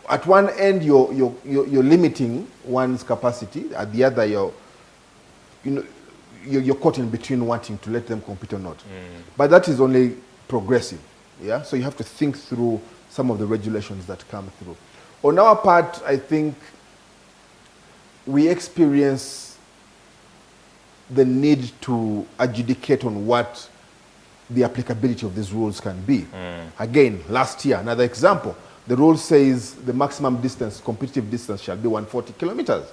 at one end, you're limiting one's capacity. At the other, you're caught in between wanting to let them compete or not. But that is only progressive. Yeah. So you have to think through some of the regulations that come through. On our part, I think we experience the need to adjudicate on what the applicability of these rules can be. Again, last year, another example, the rule says the maximum distance, competitive distance, shall be 140 kilometers.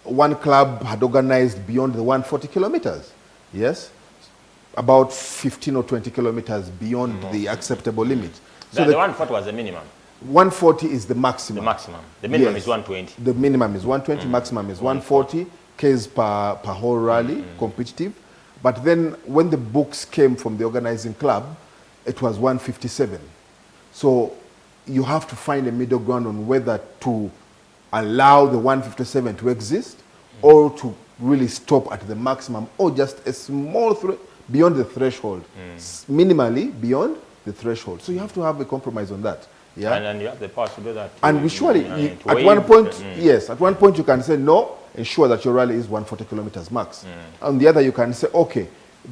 One club had organized beyond the 140 kilometers, yes? About 15 or 20 kilometers beyond the acceptable limit. So the 140 was the minimum? 140 is the maximum. The maximum. The minimum is 120. The minimum is 120, maximum is 140 Ks per whole rally, competitive. But then when the books came from the organizing club, it was 157. So you have to find a middle ground on whether to allow the 157 to exist or to really stop at the maximum or just a small beyond the threshold, minimally beyond the threshold. So you have to have a compromise on that. Yeah. And you have the power to do that. And we surely, at one point, yes, at one point you can say no, ensure that your rally is 140 kilometers max. On the other, you can say, okay,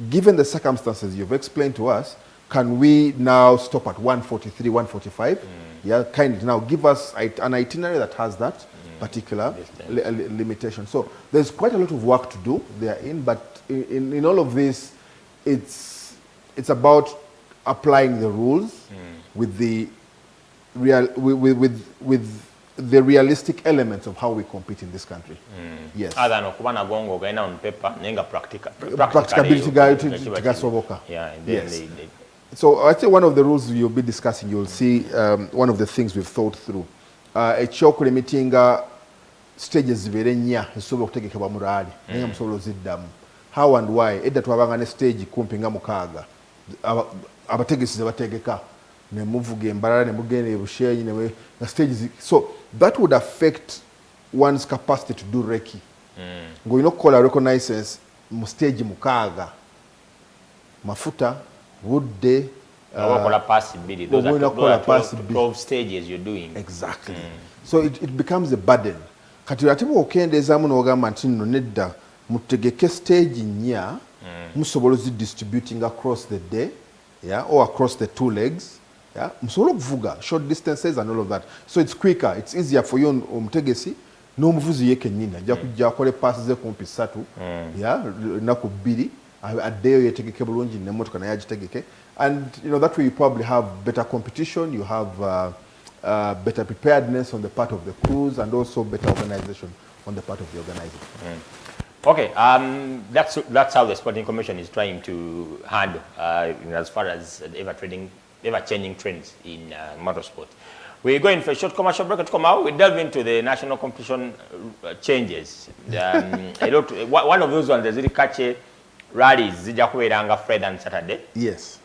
given the circumstances you've explained to us, can we now stop at 143, 145? Yeah, kindly now give us an itinerary that has that particular limitation. So there's quite a lot of work to do therein, but in all of this, it's about applying the rules with the with the realistic elements of how we compete in this country. Yes. Other than kubana gongo gaina on paper, nenga practicability gasoboka. Yeah. Yes. So I think one of the rules you'll be discussing, you'll see one of the things we've thought through. Ekyoku limiting stages zibere nnya esobola okutegekebwa mu rally nenga musobola ziddamu. How and why? Edda twabanga ne stage kumpi nga mukaaga. Abategesi bategeka ne muvuga embalala ne mugenda ebushenyi ne stages. So that would affect one's capacity to do recce. Ng'olina okukola reconnaissance mu stage mukaaga. Mafuta, budde, pass bbiri. Those are 12 stages you're doing. Exactly. So it becomes a burden. Kati ate bw'okendezaamu n'ogamba nti nno nedda mutegeke stage nnya musobola distributing across the day, yeah, or across the two legs. Yeah, musobola okuvuga short distances and all of that. So it's quicker, it's easier for you omutegesi n'omuvuzi ye kennyini ajja kujja akole passes ze kumpi 3, yeah, ennaku 2 addeyo yetegeke bulungi n'emmotoka naye agitegeke. And you know, that way you probably have better competition, you have better preparedness on the part of the crews and also better organization on the part of the organizer. Okay, that's how the Sporting Commission is trying to handle as far as ever-changing trends in motorsport. We're going for a short commercial break. To come out, we delve into the national competition changes. One of those ones that's really catchy rallies zijja kubeeranga Friday and Saturday. Yes.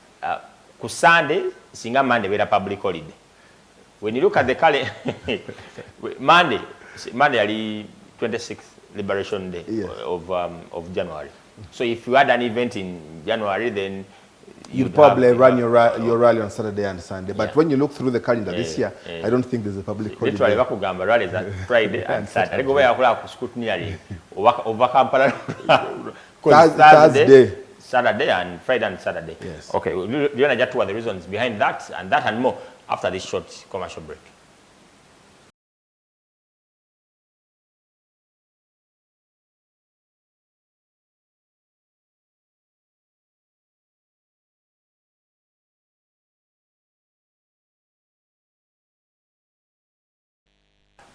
Ku Sunday singa Monday beera public holiday. When you look at the calendar, Monday ali 26th Liberation Day of January. So if you had an event in January, then you'd probably run your rally on Saturday and Sunday. But when you look through the calendar this year, I don't think there's a public holiday. Literally, bakugamba rallies on Friday and Saturday. Go where you have scrutiny over Kampala. Thursday, Saturday and Friday and Saturday. Yes. Okay, we're going to get to the reasons behind that and more after this short commercial break.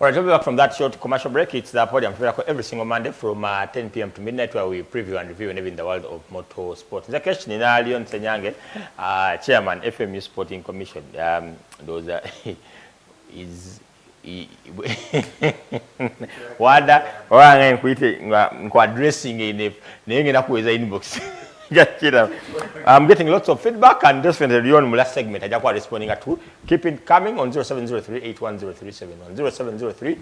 All right, we'll be back from that short commercial break. It's the Podium every single Monday from 10 p.m. to midnight, where we preview and review and in the world of motorsport. The question in SYMPOSIUM, Chairman, FMU Sporting Commission. Those is wada wanga nkuite ngwa addressing in nenge na kuweza inbox. I'm getting lots of feedback, and just when the last segment, I just responding to. Keep it coming on 0703-81037,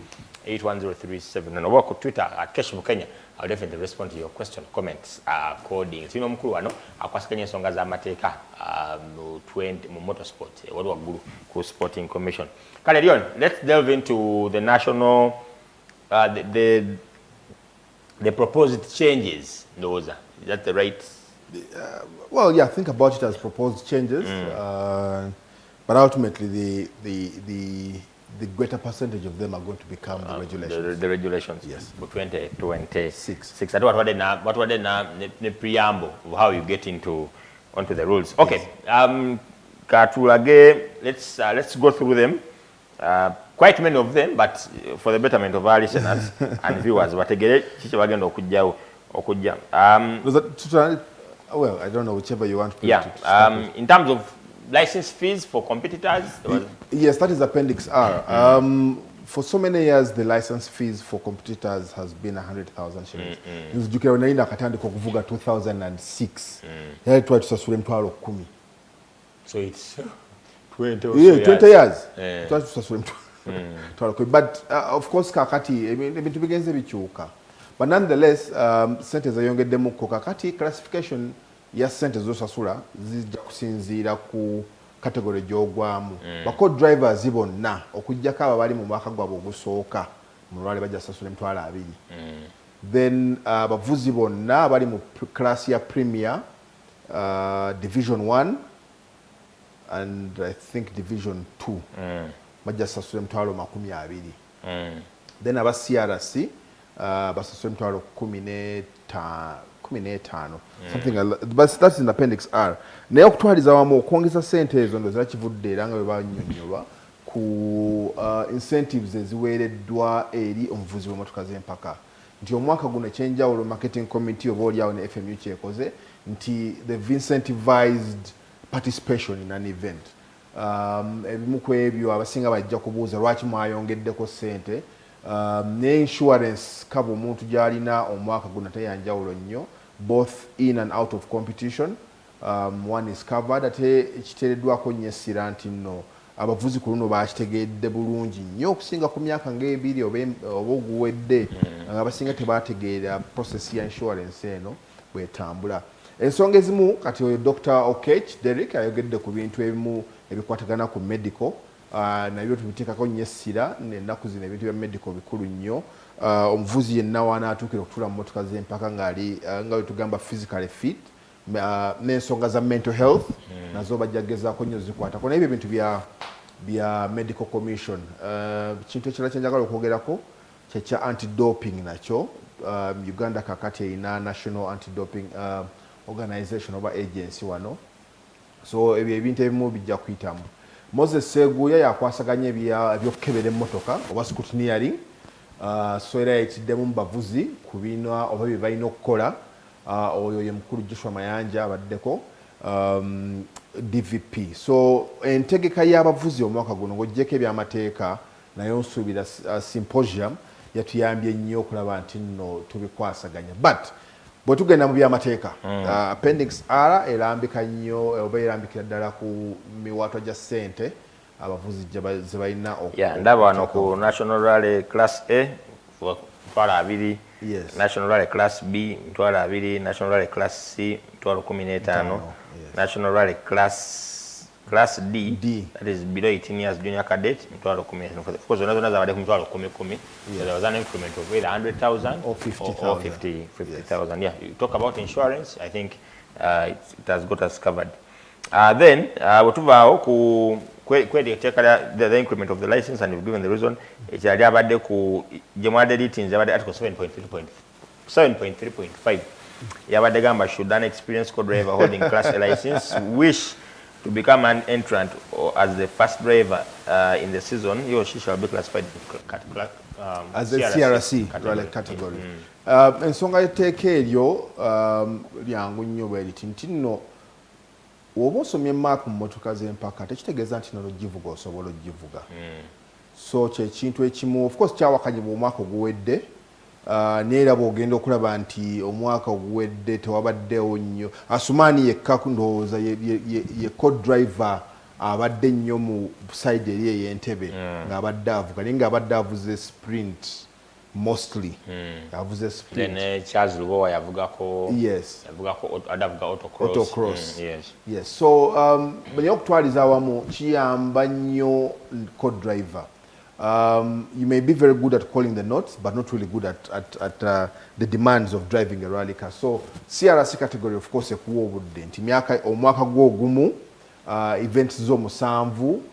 0703-81037, and work on Twitter at Kesho Kenya. I'll definitely respond to your question, comments, coding. Sino mkuru wano akwasikenye songa za mateka 20 motorsport. Wadu waguru ku sporting commission. Kale Dion, let's delve into the national, the proposed changes. Those are, is that the right? Well, yeah, think about it as proposed changes, but ultimately the greater percentage of them are going to become the regulations. The regulations, yes. For 2026. What were the preamble of how you get onto the rules? Okay, Katulage, let's go through them. Quite many of them, but for the betterment of our listeners and viewers, well, I don't know, whichever you want. Yeah. In terms of license fees for competitors? Yes, that is Appendix R. For so many years, the license fees for competitors has been 100,000 shillings. Nzijukira unaina akatandika kuvuga 2006. Yali twatusasule mtwalo 10. So it's 20 years. Twatusasule mtwalo 10. But of course, kakati, ebintu bigenze bikyuka. But nonetheless, sente zayongeddemu ko kakati classification ya sente zosasula zijja kusinziira ku category gy'ogwamu. Bako drivers bonna okujjako abali mu mwaka gwabwe ogusooka mu lwale bajja sasula emitwalo 2. Then abavuzi bonna abali mu class ya premier, division 1 and I think division 2 bajja sasula emitwalo 20. Then aba CRC basasula emitwalo 15, something like that. But that's in Appendix R. Naye okutwaliza wamu okwongeza sente ezo ndo zakivudde era nga bwe bannyonnyolwa ku incentives eziweereddwa eri omuvuzi w'emmotoka z'empaka. Nti omwaka guno ekyenjawulo marketing committee oba oliawo ne FMU kyekoze nti they've incentivized participation in an event. Ebimu ku ebyo abasinga bajja kubuuza lwaki mwayongeddeko sente. Ne insurance cover omuntu gyalina omwaka guno teyanjawulo nnyo, both in and out of competition. One is covered. Ate ekiteereddwako nnyo essira nti nno abavuzi ku luno bakitegedde bulungi nnyo okusinga ku myaka ng'ebiri oba oguwedde nga abasinga tebategeera process ya insurance eno bwetambula. Ensonga ezimu kati oyo Dr. Okech Derek ayogedde ku bintu ebimu ebikwatagana ku medical. Nabyo tubiteekako nnyo essira n'ennaku zino ebintu bya medical bikulu nnyo. Omuvuzi yenna wanaatuukira okutula mu mmotoka z'empaka ng'ali nga bwe tugamba physically fit. N'ensonga za mental health nazo bajja kugezaako nnyo zikwatako. Naye ebyo ebintu bya medical commission. Kintu ekirala kye njagala okwogerako kyekya anti-doping nakyo. Uganda kakati erina national anti-doping organization oba agency wano. So ebyo ebintu ebimu bijja kuyitamu. Moses Seguya yakwasaganya ebyokukebera emmotoka oba scrutineering. So era yakiddemu mu bavuzi ku bina oba bye balina okukola. Oyo ye mukulu Joshua Mayanja abaddeko DVP. So entegeka y'abavuzi omwaka guno ng'oggyeko ebyamateeka nayo nsuubira SYMPOSIUM yatuyambye nnyo okulaba nti nno tubikwasaganya. But bwe tugenda mu byamateeka appendix R erambika nnyo oba erambikira ddala ku miwaatwa gya ssente abavuzi ze balina ndaba wano ku National Rally Class A $2,200, National Rally Class B $2,200, National Rally Class C $15,000, National Rally Class D, that is below 18 years junior cadet $10,000. Of course, zona zabadde ku $10,000. There was an increment of either 100,000 or 50,000. Yeah, you talk about insurance, I think it has got us covered. Then bwetuvaawo ku the increment of the license, and you've given the reason, ekyali abadde ku gyemwadde litinze abadde article 7.3.5 yabadde gamba should an experienced co-driver holding class A license wish to become an entrant or as the first driver in the season, he or she shall be classified as a CRC category. Ensonga y'etteeka eryo lyangu nnyo bwe liti nti nno oba osomye maapu mu mmotoka z'empaka tekitegeeza nti n'ologivuga osobola ogivuga. So kyekintu ekimu of course kyawakanyibwa omwaka oguwedde neera bw'ogenda okulaba nti omwaka oguwedde tewabaddewo nnyo Asumaani yekka ndowooza ye co-driver abadde nnyo mu side eri ey'Entebbe ng'abadde avuga naye ng'abadde avuze sprint mostly avuze sprint. Then Charles Lubowa yavugako adavuga autocross. Yes. So naye okutwaliza awamu kiyamba nnyo co-driver. You may be very good at calling the notes, but not really good at the demands of driving a rally car. So CRC category, of course, ekuwa obudde nti omwaka gw'ogumu events z'omusanvu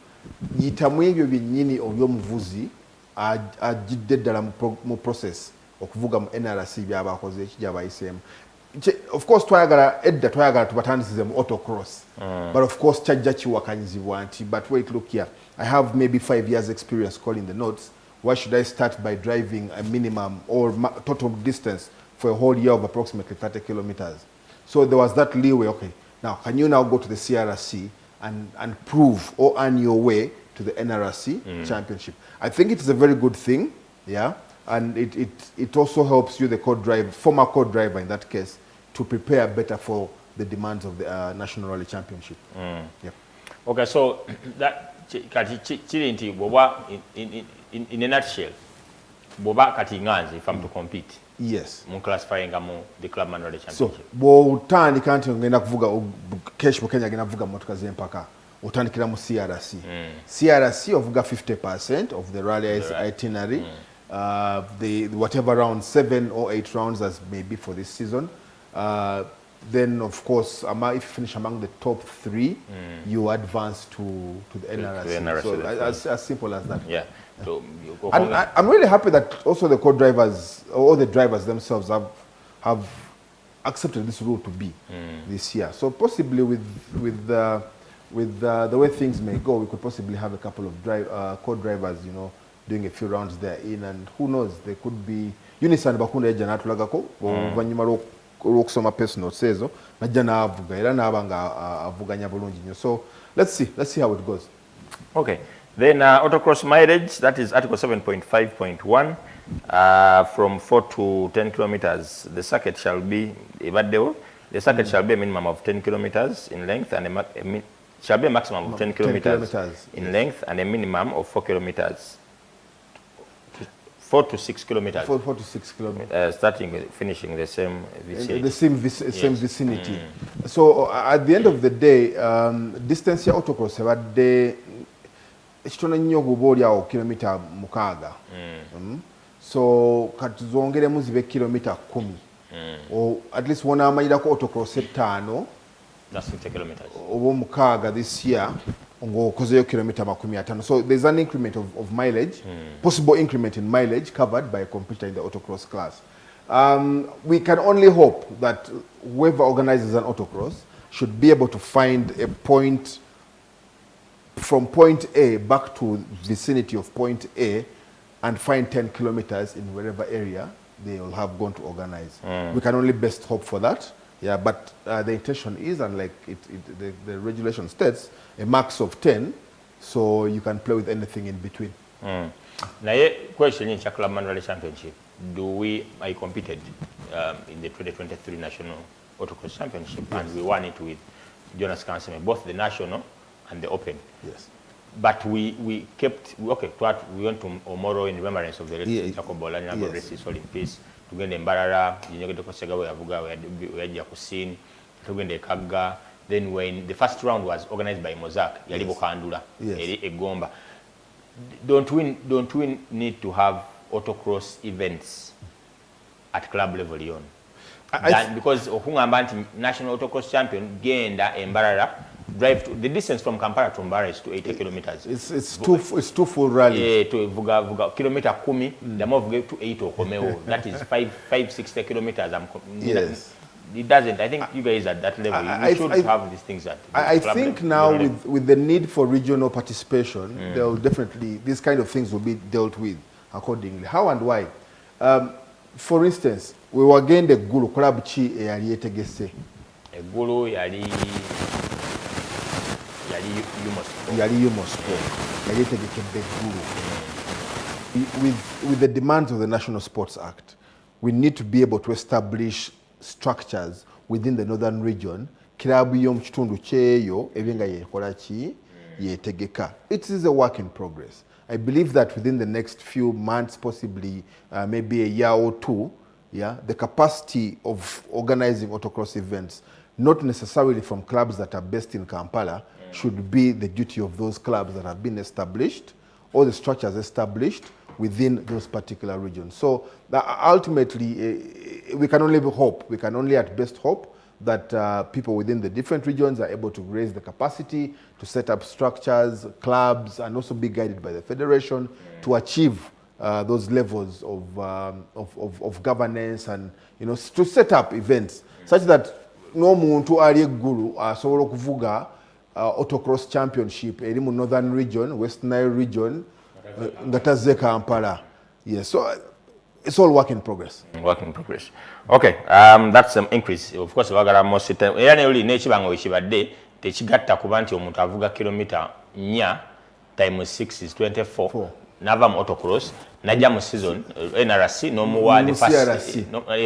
yitamu ebyo byennyini olw'omuvuzi ajjidde ddala mu process okuvuga mu NRC by'abakoze ekigyabayiseemu. Of course twayagala tubatandisize mu autocross, but of course kyajja kiwakanyizibwa nti but wait, look here, I have maybe 5 years experience calling the notes. Why should I start by driving a minimum or total distance for a whole year of approximately 30 kilometers? So there was that leeway. Okay, now can you now go to the CRC and prove or earn your way to the NRC championship? I think it is a very good thing, and it also helps you, the former co-driver in that case, to prepare better for the demands of the National Rally Championship. Okay, so that kiri nti boba in a nutshell boba kati nganzi if I'm to compete. Yes. Mun classifying mu the Clubman Rally So Championship. bw'otandika nti ngenda kuvuga cash mu Kenya agenda kuvuga motoka z'empaka otandikira mu CRC. CRC ovuga 50% of the rally itinerary. The whatever round 7 or 8 rounds as maybe for this season. Then of course if you finish among the top 3 you advance to the NRC. So as simple as that. Yeah. So and I'm really happy that also the co-drivers or the drivers themselves have accepted this rule to be this year. So possibly with the way things may go, we could possibly have a couple of co-drivers, doing a few rounds there and who knows, they could be Unison Bakunda eja natulagako oluvannyuma lw'okusoma personal sezo najja n'avuga era n'aba nga avuganya bulungi nnyo. So let's see how it goes. Okay, then autocross mileage, that is article 7.5.1 from 4 to 10 kilometers. The circuit shall be a minimum of 10 kilometers in length and shall be a maximum of 10 kilometers in length and a minimum of 4 kilometers. 4 to 6 kilometers. 4 to 6 kilometers. Starting with finishing the same vicinity. The same vicinity. So at the end of the day, distance ya autocross ebadde ekitono nnyo bw'oba oli awo kilomita 6. So kati zongeremu zibe kilomita 10. Or at least wonaamalirako autocross 5. That's 50 kilometers. Oba 6 this year. Ng'okozeyo kilomita 50. So there's an increment of mileage, possible increment in mileage covered by a competitor in the autocross class. We can only hope that whoever organizes an autocross should be able to find a point from point A back to vicinity of point A and find 10 kilometers in wherever area they will have gone to organize. We can only best hope for that. Yeah, but the intention is, and like the regulation states, a max of 10, so you can play with anything in between. Now, question in Clubman Rally Championship, I competed? in the 2023 National Autocross Championship, and we won it with Jonas Kanseme, both the national and the open. Yes. But we kept, okay, we went to Omoro in remembrance of the late Jacob Bolanya, God rest his soul in peace. Tugende Mbarara, Jinyoge Tokosega, we had Yakusin, Tugende Kaga. Then when the first round was organized by Mozak, Yalibo Kandula, Egomba. Don't we need to have autocross events at club level yon? Because Ohungambanti National Autocross Champion Genda Mbarara drive to the distance from Kampala to Mbarara is to 80 kilometers. It's two full rallies. To Vuga kilometer kumi, the more to 8 or Komeo. That is 560 kilometers. Yes. It doesn't. I think you guys at that level, you should have these things at I think now with the need for regional participation, there will definitely, these kind of things will be dealt with accordingly. How and why? For instance, we were getting the Gulu Club Chi yali etegese. Gulu yali Yumosport. Yali Yumosport. Yali etegeke Gulu. With the demands of the National Sports Act, we need to be able to establish structures within the northern region. Kilabu yom chitundu cheyo ebenga yekola chi yetegeka. It is a work in progress. I believe that within the next few months, possibly maybe a year or two, the capacity of organizing autocross events, not necessarily from clubs that are based in Kampala, should be the duty of those clubs that have been established, or the structures established within those particular regions. So ultimately, we can only hope, we can only at best hope that people within the different regions are able to raise the capacity to set up structures, clubs, and also be guided by the federation to achieve those levels of governance, and to set up events such that no muntu ali guru asobola okuvuga autocross championship eri mu northern region, West Nile region, ngataze Kampala. Yes, so it's all work in progress. Work in progress. Okay, that's some increase. Of course, wagala most time. Yani uli nechibango ishibade techigatta kuba nti omuntu avuga kilometer 4 times 6 is 24. Nava mu autocross najja mu season NRC no muwa the first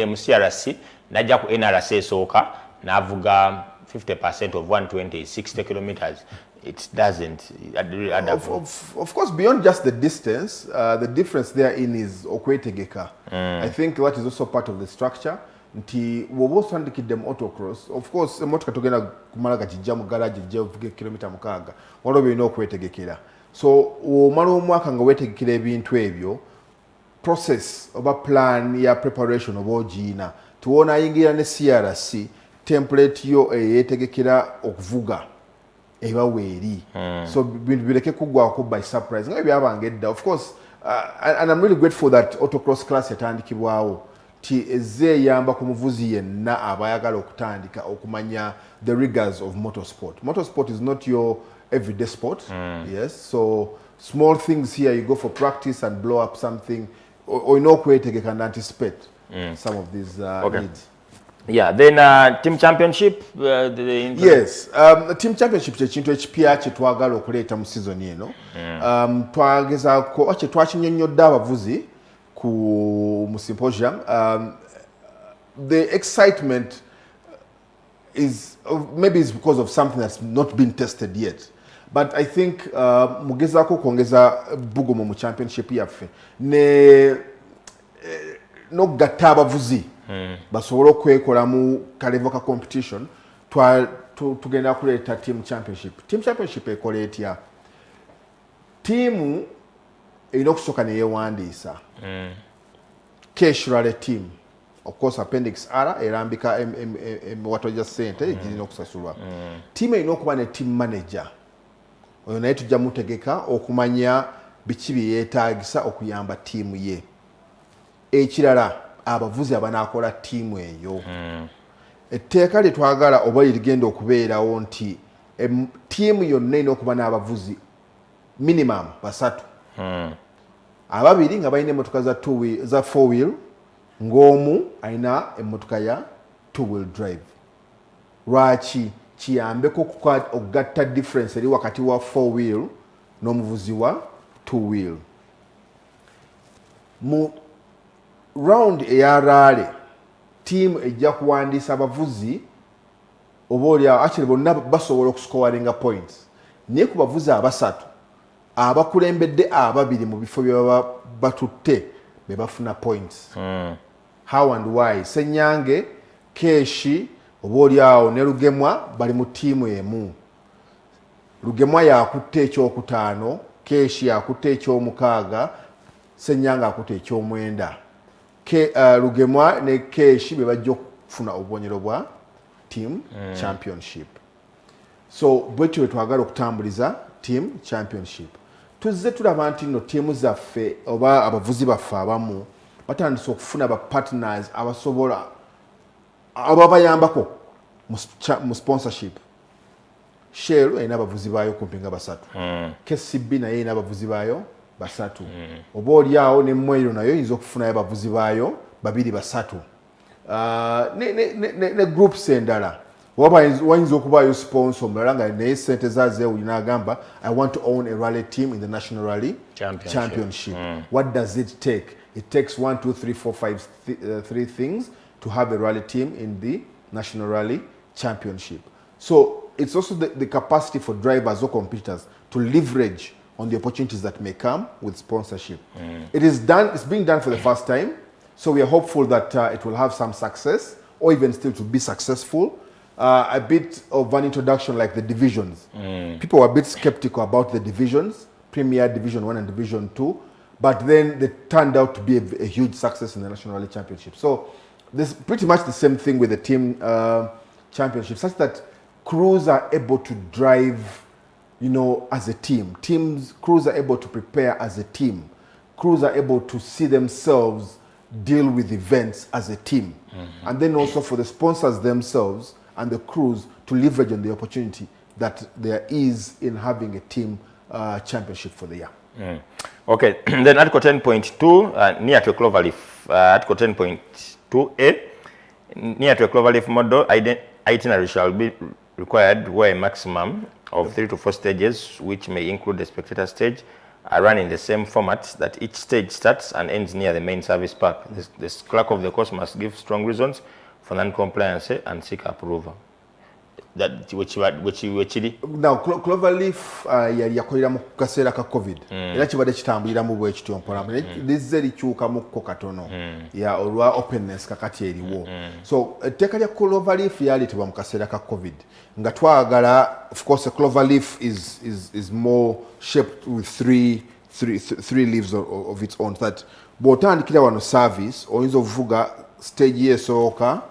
mu CRC najja ku NRC esooka navuga 50% of 120 60 kilometers. It doesn't add up. Of course, beyond just the distance, the difference therein is okwetegeka. I think that is also part of the structure. Nti wobosandikidde mu autocross, of course emotoka togenda kumala gajja mu garage je uvuge kilometer 6 waliwo byina okwetegekera. So omala omwaka nga wetegekera ebintu ebyo, process oba plan ya preparation oba ogiina tuwona ayingira ne CRC template yo eyetegekera okuvuga eba weeri. So bireke kugwako by surprise nga byabanga edda. Of course, and I'm really grateful that autocross class yatandikibwawo ti eze yamba ku muvuzi yenna abayagala okutandika okumanya the rigors of motorsport. Motorsport is not your everyday sport. Yes, so small things here, you go for practice and blow up something, or no way to can anticipate some of these needs. Yeah, then team championship. Yes, team championship chintu ekipya kyetwagala okuleeta mu season eno. Twagezaako wache twakinyonnyodde abavuzi ku symposium. The excitement is maybe it's because of something that's not been tested yet. But I think mugezaako kwongeza bugumu mu championship yaffe ne n'okugatta abavuzi basobole okwekolamu kalevo ka competition tugenda kuleeta team championship. Team championship ekola etya? Tiimu erina okusooka neyeewandiisa. Cashurale team. Of course, appendix R erambika watoja sente girina okusasulwa. Team erina okuba ne team manager. Oyo naye tujja mutegeka okumanya biki bye yeetaagisa okuyamba tiimu ye. Ekirala abavuzi abanaakola tiimu eyo. Etteeka lye twagala oba ligenda okubeerawo nti tiimu yonna erina okuba n'abavuzi minimum 3. Ababiri nga balina emmotoka za 4 wheel, ng'omu alina emmotoka ya 2 wheel drive. Lwaki? Kiyambeko okugatta difference eri wakati wa 4 wheel n'omuvuzi wa 2 wheel. Mu round eya rally team ejja kuwandiisa abavuzi oboolyawo actually bonna basobola okuscoringa points naye ku bavuzi abasatu abakulembedde ababiri mu bifo bye baba batutte be bafuna points. How and why? Senyange, Keshi, oboolyawo ne Lugemwa bali mu tiimu emu. Lugemwa yakutte ekyokutaano, Keshi yakutte ekyomukaaga, Senyange akutte ekyomwenda. Lugemwa ne Keshi be bajja okufuna obubonero bwa team championship. So bwetyo twagala okutambuliza team championship. Tuzze tulaba nti no tiimu zaffe oba abavuzi baffe abamu batandise okufuna ba partners abasobola ababayambako mu sponsorship. Shell erina abavuzi baayo kumpi nga basatu. KCB naye erina abavuzi baayo basatu. Oboolyawo ne Mweiro nayo yinza okufunayo abavuzi baayo babiri basatu. Ne groups endala wayinza okubaayo sponsor omulala nga naye sente zazeewulina agamba I want to own a rally team in the National Rally Championship. What does it take? It takes 1, 2, 3, 4, 5, 3 things to have a rally team in the National Rally Championship. So it's also the capacity for drivers or competitors to leverage on the opportunities that may come with sponsorship. It's being done for the first time, so we are hopeful that it will have some success, or even still to be successful. A bit of an introduction like the divisions. People were a bit skeptical about the divisions, Premier Division 1 and Division 2, but then they turned out to be a huge success in the National Rally Championship. So there's pretty much the same thing with the team championship, such that crews are able to drive, as a team. Crews are able to prepare as a team. Crews are able to see themselves deal with events as a team. And then also for the sponsors themselves and the crews to leverage on the opportunity that there is in having a team championship for the year. Okay, then Article 10.2, near to a cloverleaf, Article 10.2a, near to a cloverleaf model, itinerary shall be required where a maximum of 3 to 4 stages, which may include the spectator stage, are run in the same format that each stage starts and ends near the main service park. The clerk of the course must give strong reasons for non-compliance and seek approval. That which now cloverleaf yakolera mu kaseera ka covid era kibadde kitambuliramu bwe kityo mpola lizze likyukamu ko katono ya olwa openness kakati eriwo so etteeka lya cloverleaf yaleetebwa mu kaseera ka covid nga twagala of course a cloverleaf is more shaped with three leaves of its own that bw'otandikira wano service oyinza okuvuga stage y'esooka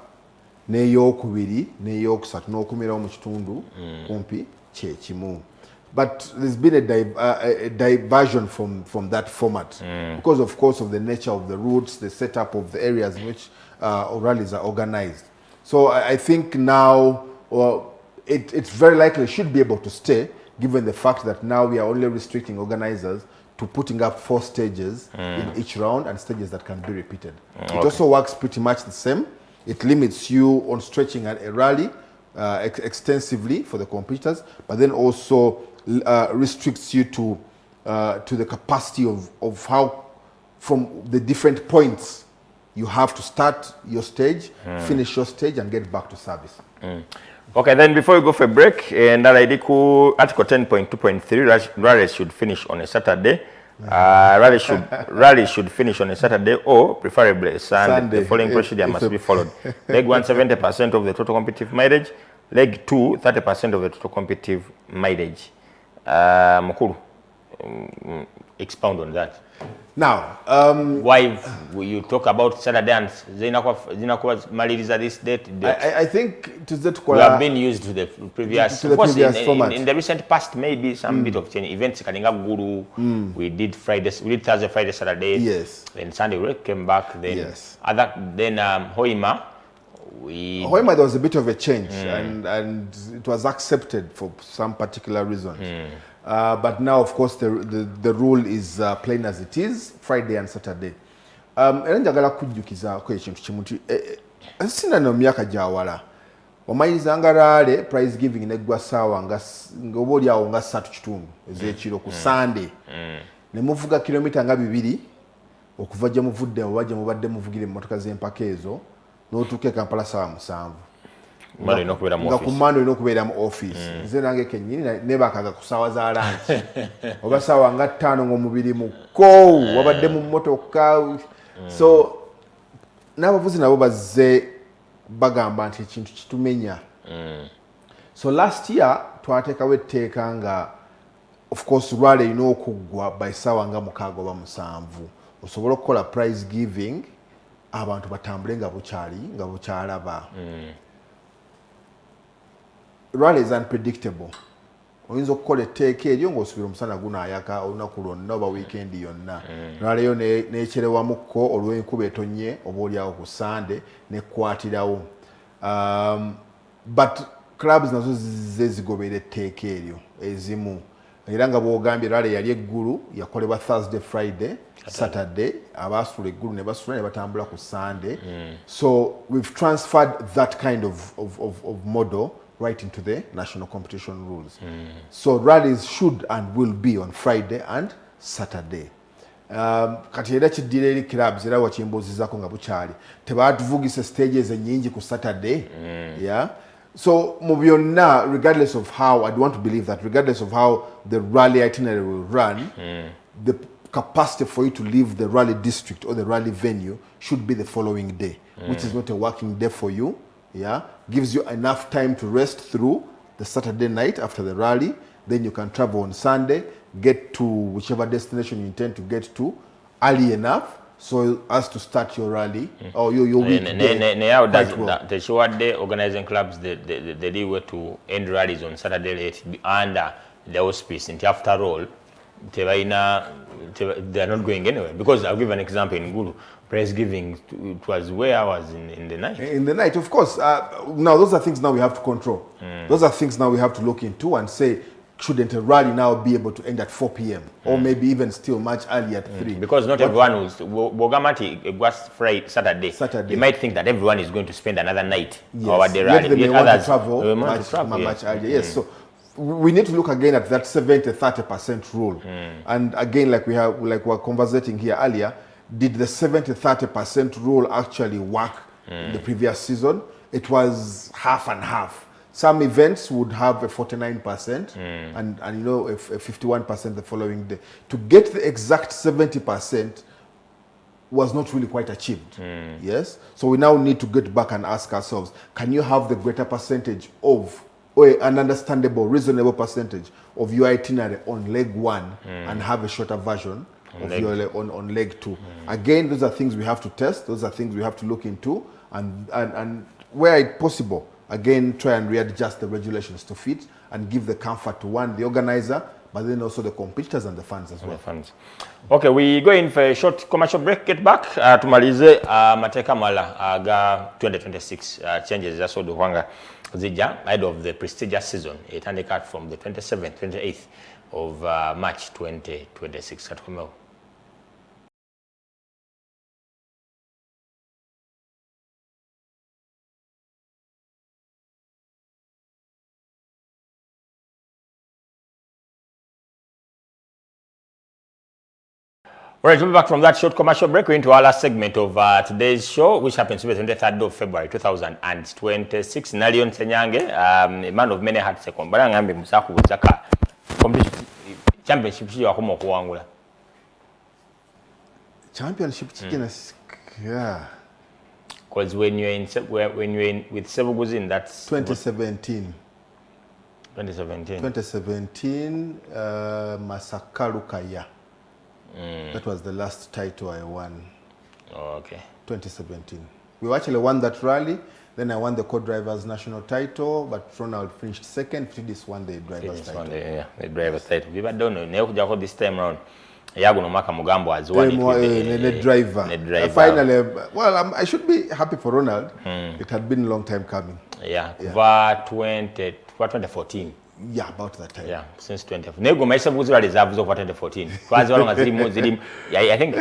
n'eyokubiri n'eyokusatu n'okumirawo mu kitundu kumpi kyekimu. But there's been a diversion from that format because of course of the nature of the routes, the setup of the areas in which rallies are organized. So I think now it's very likely it should be able to stay given the fact that now we are only restricting organizers to putting up 4 stages in each round and stages that can be repeated. It also works pretty much the same. It limits you on stretching a rally extensively for the competitors, but then also restricts you to the capacity of how from the different points you have to start your stage, finish your stage, and get back to service. Okay, then before we go for a break, and Article 10.2.3, rallies should finish on a Saturday. Rally should finish on a Saturday or preferably a Sunday. The following procedure must be followed. Leg 1, 70% of the total competitive mileage. Leg 2, 30% of the total competitive mileage. Mukuru, expound on that. Now, why you talk about Saturday and Maliriza this date? I think we have been used to the previous, format. In the recent past, maybe some bit of change. Events Kalinga Guru, we did Thursday, Friday, Saturday. Yes. Then Sunday we came back. Then yes. Hoima. Hoima, there was a bit of a change, and it was accepted for some particular reasons. But now, of course, the rule is plain as it is, Friday and Saturday. Era njagala kujjukizako ekintu kimu nti sina no myaka gyawala omayizanga rale prize giving neggwa ssaawa ng'oba oli awo nga 3:30 ez'ekiro ku Sunday ne muvuga kilomita nga 2 okuva gye muvudde oba gye mubadde muvugire emmotoka z'empaka ezo n'otuuka e Kampala ssaawa 7 nga ku Monday olina okubeera mu office nze nange kennyini nebakaga ku ssaawa za lunch oba ssaawa nga 5 ng'omubiri muko wabadde mu mmotoka so n'abavuzi nabo bazze bagamba nti ekintu kitumenya so last year twateekawo etteeka nga of course rally erina okuggwa by ssaawa nga 6 oba 7 osobola okukola prize giving abantu batambule nga bukyalaba rally is unpredictable oyinza okukola etteeka eryo ng'osubira omusana gunaayaka olunaku lwonna oba weekend yonna rally yo neekyerewamukko olw'enkuba etonnye oba oliawo ku Sunday nekwatirawo but clubs nazo zigobera etteeka eryo ezimu era nga bwogambye rally yali eggulu yakolebwa Thursday Friday Saturday abasula eggulu ne basula ne batambula ku Sunday so we've transferred that kind of model right into the national competition rules so rallies should and will be on Friday and Saturday kati era kiddira eri clubs era wakimbuzizako nga bukyali tebatuvugisa stages ennyingi ku Saturday yeah so mu byonna regardless of how I'd want to believe that regardless of how the rally itinerary will run the capacity for you to leave the rally district or the rally venue should be the following day which is not a working day for you yeah gives you enough time to rest through the Saturday night after the rally then you can travel on Sunday get to whichever destination you intend to get to early enough so as to start your rally or your week how does the show day organizing clubs the leeway to end rallies on Saturday late under the auspice and after all they are not going anywhere because I'll give an example in Gulu prize giving it was where I was in the night of course now those are things now we have to control those are things now we have to look into and say shouldn't a rally now be able to end at 4 p.m. or maybe even still much earlier at 3 because not everyone who's Bogamati was Friday Saturday you might think that everyone is going to spend another night or the rally they may want to travel much earlier yes so we need to look again at that 70-30% rule and again like we're conversating here earlier did the 70-30% rule actually work in the previous season it was half and half some events would have a 49% and you know a 51% the following day to get the exact 70% was not really quite achieved yes so we now need to get back and ask ourselves can you have the greater percentage of or an understandable, reasonable percentage of your itinerary on leg 1 and have a shorter version of your on leg 2. Again, those are things we have to test. Those are things we have to look into and where it's possible, again, try and readjust the regulations to fit and give the comfort to one, the organizer, but then also the competitors and the fans as well. The fans. Okay, we go in for a short commercial break. Get back. Tumalize mateka mala aga 2026 changes as well wanga zija ahead of the prestigious season. It handicap from the 27th, 28th of March 2026. Katukomeo. All right, we'll be back from that short commercial break. We're into our last segment of today's show, which happens to be the 23rd of February 2026. Nalion SSENYANGE, a man of many hats, second, but I'm Musaku Zaka championship. Championship chicken, yeah. Because when you're in with Sebuguzin, that's 2017. 2017. 2017, Masakarukaya. That was the last title I won. Oh, okay. 2017. We actually won that rally. Then I won the co-drivers national title, but Ronald finished second. Fidis won the drivers title. Yeah, the drivers title. We don't know. This time around, Yago Maka Mugambo has won the driver. Finally, well, I should be happy for Ronald. It had been a long time coming. Yeah. 2014. Yeah, about that time. Yeah, since 2014. Nego myself was reserves over 2014. As long as I think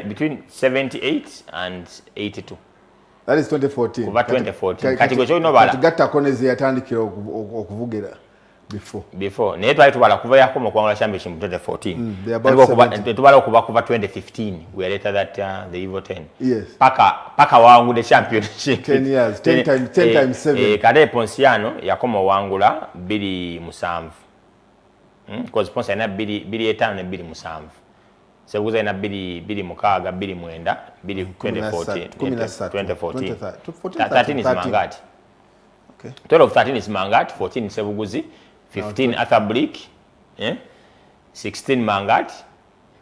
between 78 and 82. That is 2014. Over 2014. Kati gatta konezi yatandikira okuvugira. before naye twali tubala kuva yakoma okuwangula championship mu 2014 tubala okuva kuva 2015 we are later that the Evo 10 paka wangula championship 10 years 10 times 7 kale Ponciano yakoma wangula 27 because Ponce ina 25 ne 27 sebuza ina 26 29 2014 13 is mangati 12 13 is mangati 14 sebuguzi 15 Athablik, 16 Mangat,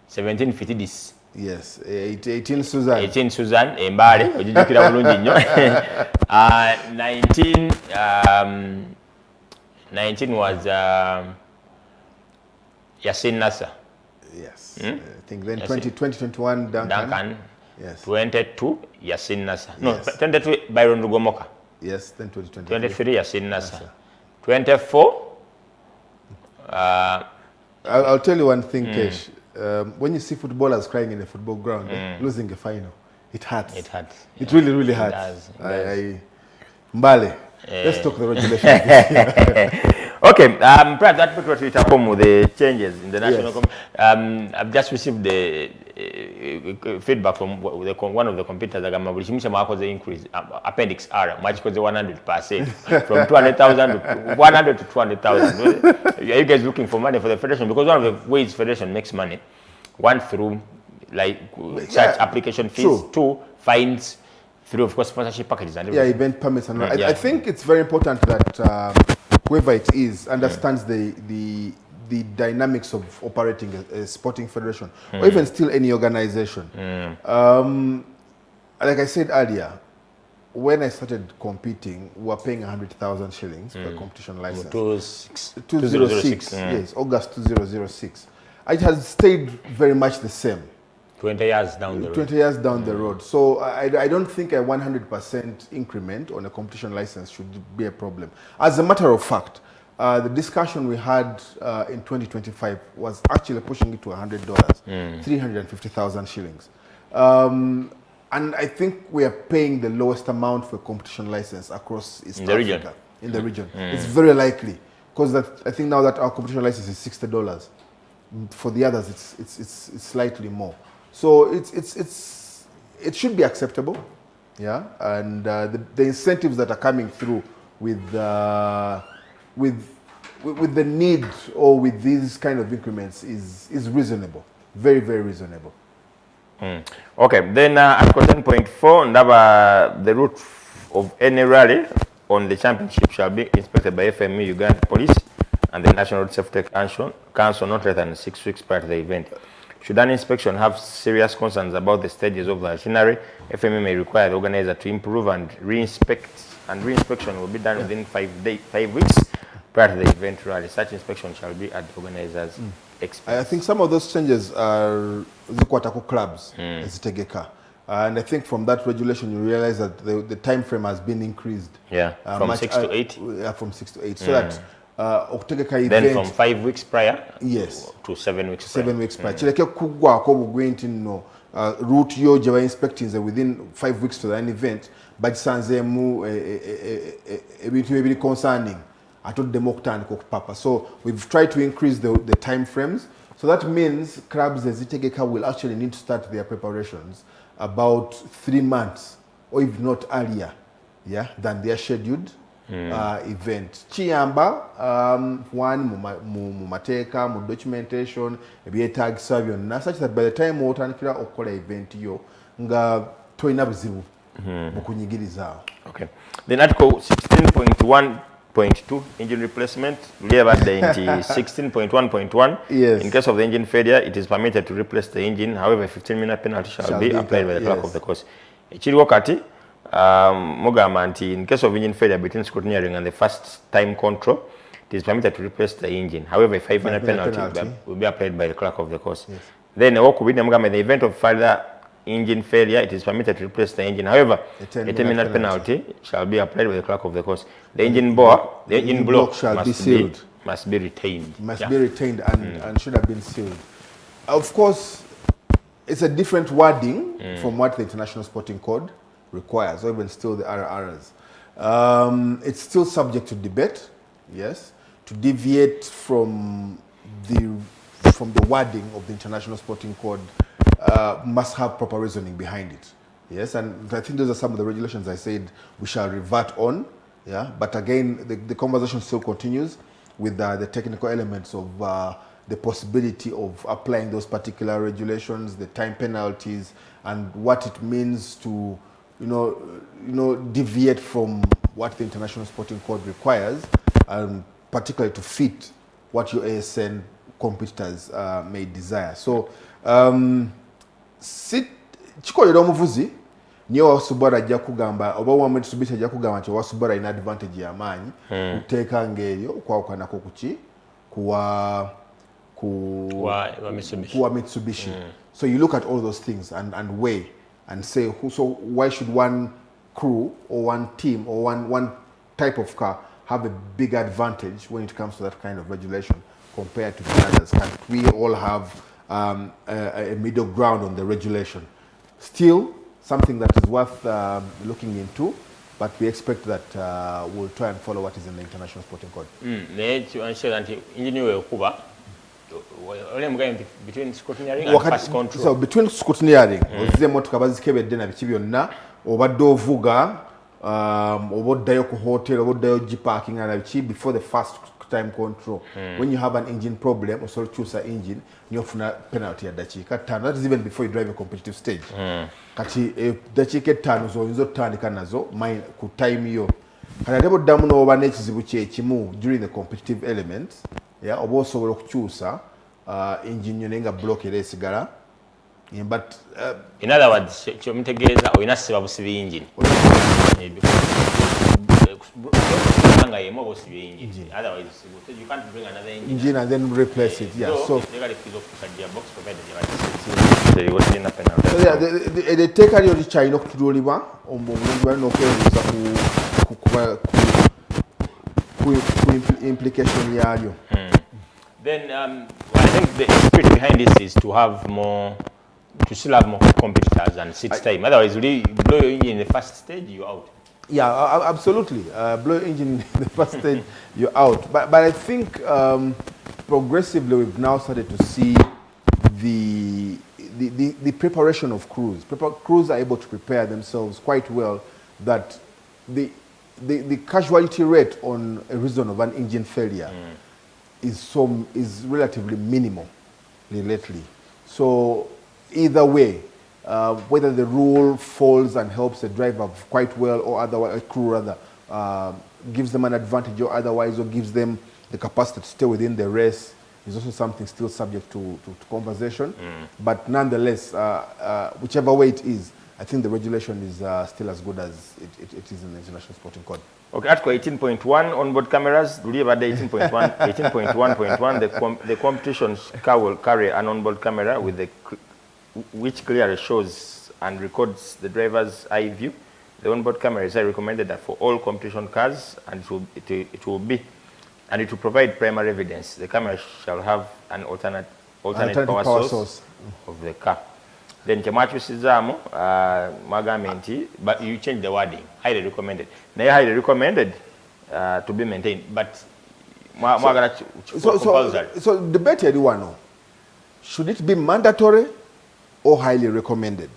17 Fitidis. Yes, 18 Suzanne. 18 Suzanne, Embare, ojijukira bulungi nnyo. 19 was Yasin Nasser. Yes. I think then 2021 Duncan. Yes. 22 Yasin Nasser. No, 22 Byron Rugomoka. Yes, then 2023. 23 Yasin Nasser. 24 I'll tell you one thing, Kesh. When you see footballers crying in a football ground, losing a final, it hurts. It hurts. It really, really hurts. Mbale, let's talk the regulations. Okay, perhaps that put we talk with the changes in the national. I've just received the feedback from one of the competitors. The increase appendix R, much because 100% from 200,000 to 100 to 200,000. Are you guys looking for money for the federation? Because one of the ways federation makes money, one through like such application fees, two fines, through of course sponsorship packages and everything. Event permits and I think it's very important that whoever it is understands the dynamics of operating a sporting federation or even still any organization. Like I said earlier, when I started competing, we were paying 100,000 shillings per competition license. 2006. Yes, August 2006. It has stayed very much the same. 20 years down the road. 20 years down the road. So I don't think a 100% increment on a competition license should be a problem. As a matter of fact, the discussion we had in 2025 was actually pushing it to $100, 350,000 shillings. And I think we are paying the lowest amount for a competition license across East Africa. In the region. It's very likely, because I think now that our competition license is $60. For the others, it's slightly more. So it should be acceptable, and the incentives that are coming through with the need or with these kind of increments is reasonable, very, very reasonable. Okay, then Article 10.4, the route of any rally on the championship shall be inspected by FMU Uganda Police and the National Road Safety Council not less than 6 weeks prior to the event. Should an inspection have serious concerns about the stages of the itinerary, FMU may require the organizer to improve and re-inspect, and re-inspection will be done within 5 weeks prior to the event rally. Such inspection shall be at the organizer's expense. I think some of those changes are Zikwatako clubs, Zitegeka. And I think from that regulation, you realize that the time frame has been increased. From 6 to 8? From 6 to 8. So that Oktegeka then from 5 weeks prior to 7 weeks prior. 7 weeks prior. Chileke kugwa ko bugwenti no route yo jaba inspecting within 5 weeks to an event, but sanzemu ebintu ebiri concerning atod demoktan ko papa. So we've tried to increase the time frames. So that means clubs as Zitegeka will actually need to start their preparations about 3 months or if not earlier, than their scheduled event. Chiyamba one mu mateka mu documentation ebyetagisa byonna such that by the time otandikira okukola event yo nga toyina buzibu mukunyigiriza. Okay, then Article 16.1.2 engine replacement, labeled 16.1.1. In case of the engine failure, it is permitted to replace the engine. However, a 15-minute penalty shall be applied by the clerk of the course. Chiriwo kati mugamba nti in case of engine failure between scrutineering and the first time control, it is permitted to replace the engine. However, a 5-minute penalty will be applied by the clerk of the course. Then mugamba in the event of further engine failure, it is permitted to replace the engine. However, a 10-minute penalty shall be applied by the clerk of the course. The engine block shall be sealed. Must be retained. Must be retained and should have been sealed. Of course, it's a different wording from what the International Sporting Code requires, or even still the RRs. It's still subject to debate, yes, to deviate from the wording of the International Sporting Code must have proper reasoning behind it. Yes, and I think those are some of the regulations I said we shall revert on. Yeah, but again, the conversation still continues with the technical elements of the possibility of applying those particular regulations, the time penalties, and what it means to, deviate from what the International Sporting Code requires, and particularly to fit what your ASN competitors may desire. So, kikolera omuvuzi niyo wasubara ajja kugamba oba wa Mitsubishi ajja kugamba nti wasubara ina advantage y'amaanyi kuteeka ng'eryo okwawukanako kuwa Mitsubishi. So you look at all those things and weigh and say, so why should one crew or one team or one type of car have a big advantage when it comes to that kind of regulation compared to the others? Can we all have a middle ground on the regulation? Still, something that is worth looking into, but we expect that we'll try and follow what is in the International Sporting Code. Between scrutineering and fast control. So between scrutineering, ozize motoka bazikebedde na biki byonna, obadde ovuga, obaddayo ku hotel, obaddayo G-parking na biki before the first time control. When you have an engine problem, or so choose an engine, you often penalty at dakiika 5. That is even before you drive a competitive stage. Kati dakiika 5 zoyinza otandika nazo ku time yo. Kati ate boddamu n'oba n'ekizibu kyekimu during the competitive elements, yeah, oba osobola okukyusa engine yo naye nga block era esigala. But in other words, kyomitegeeza olina siba busibi engine. Otherwise, you can't bring another engine and then replace it. Yeah. So the take on the China kutulibwa omuntu bali n'okwebuuza ku implication yalyo. Then I think the spirit behind this is to have more, to still have more competitors and seat time. Otherwise, you blow your engine in the first stage, you're out. Yeah, absolutely. Blow engine in the first stage, you're out. But I think progressively we've now started to see the preparation of crews. Crews are able to prepare themselves quite well. That the casualty rate on a reason of an engine failure is relatively minimal lately. So either way, whether the rule falls and helps the driver quite well or otherwise, a crew rather, gives them an advantage or otherwise, or gives them the capacity to stay within the race, is also something still subject to conversation. But nonetheless, whichever way it is, I think the regulation is still as good as it is in the International Sporting Code. Okay, Article 18.1 onboard cameras. Do you have 18.1? 18.1.1. The competition's car will carry an onboard camera with which clearly shows and records the driver's eye view. The onboard camera is recommended that for all competition cars, and it will provide primary evidence. The camera shall have an alternate power source of the car. Then kyemwakyusizzaamu mwagambe nti, but you change the wording, highly recommended. Naye highly recommended to be maintained, but mwagala compulsory. So debate yali wano, should it be mandatory or highly recommended?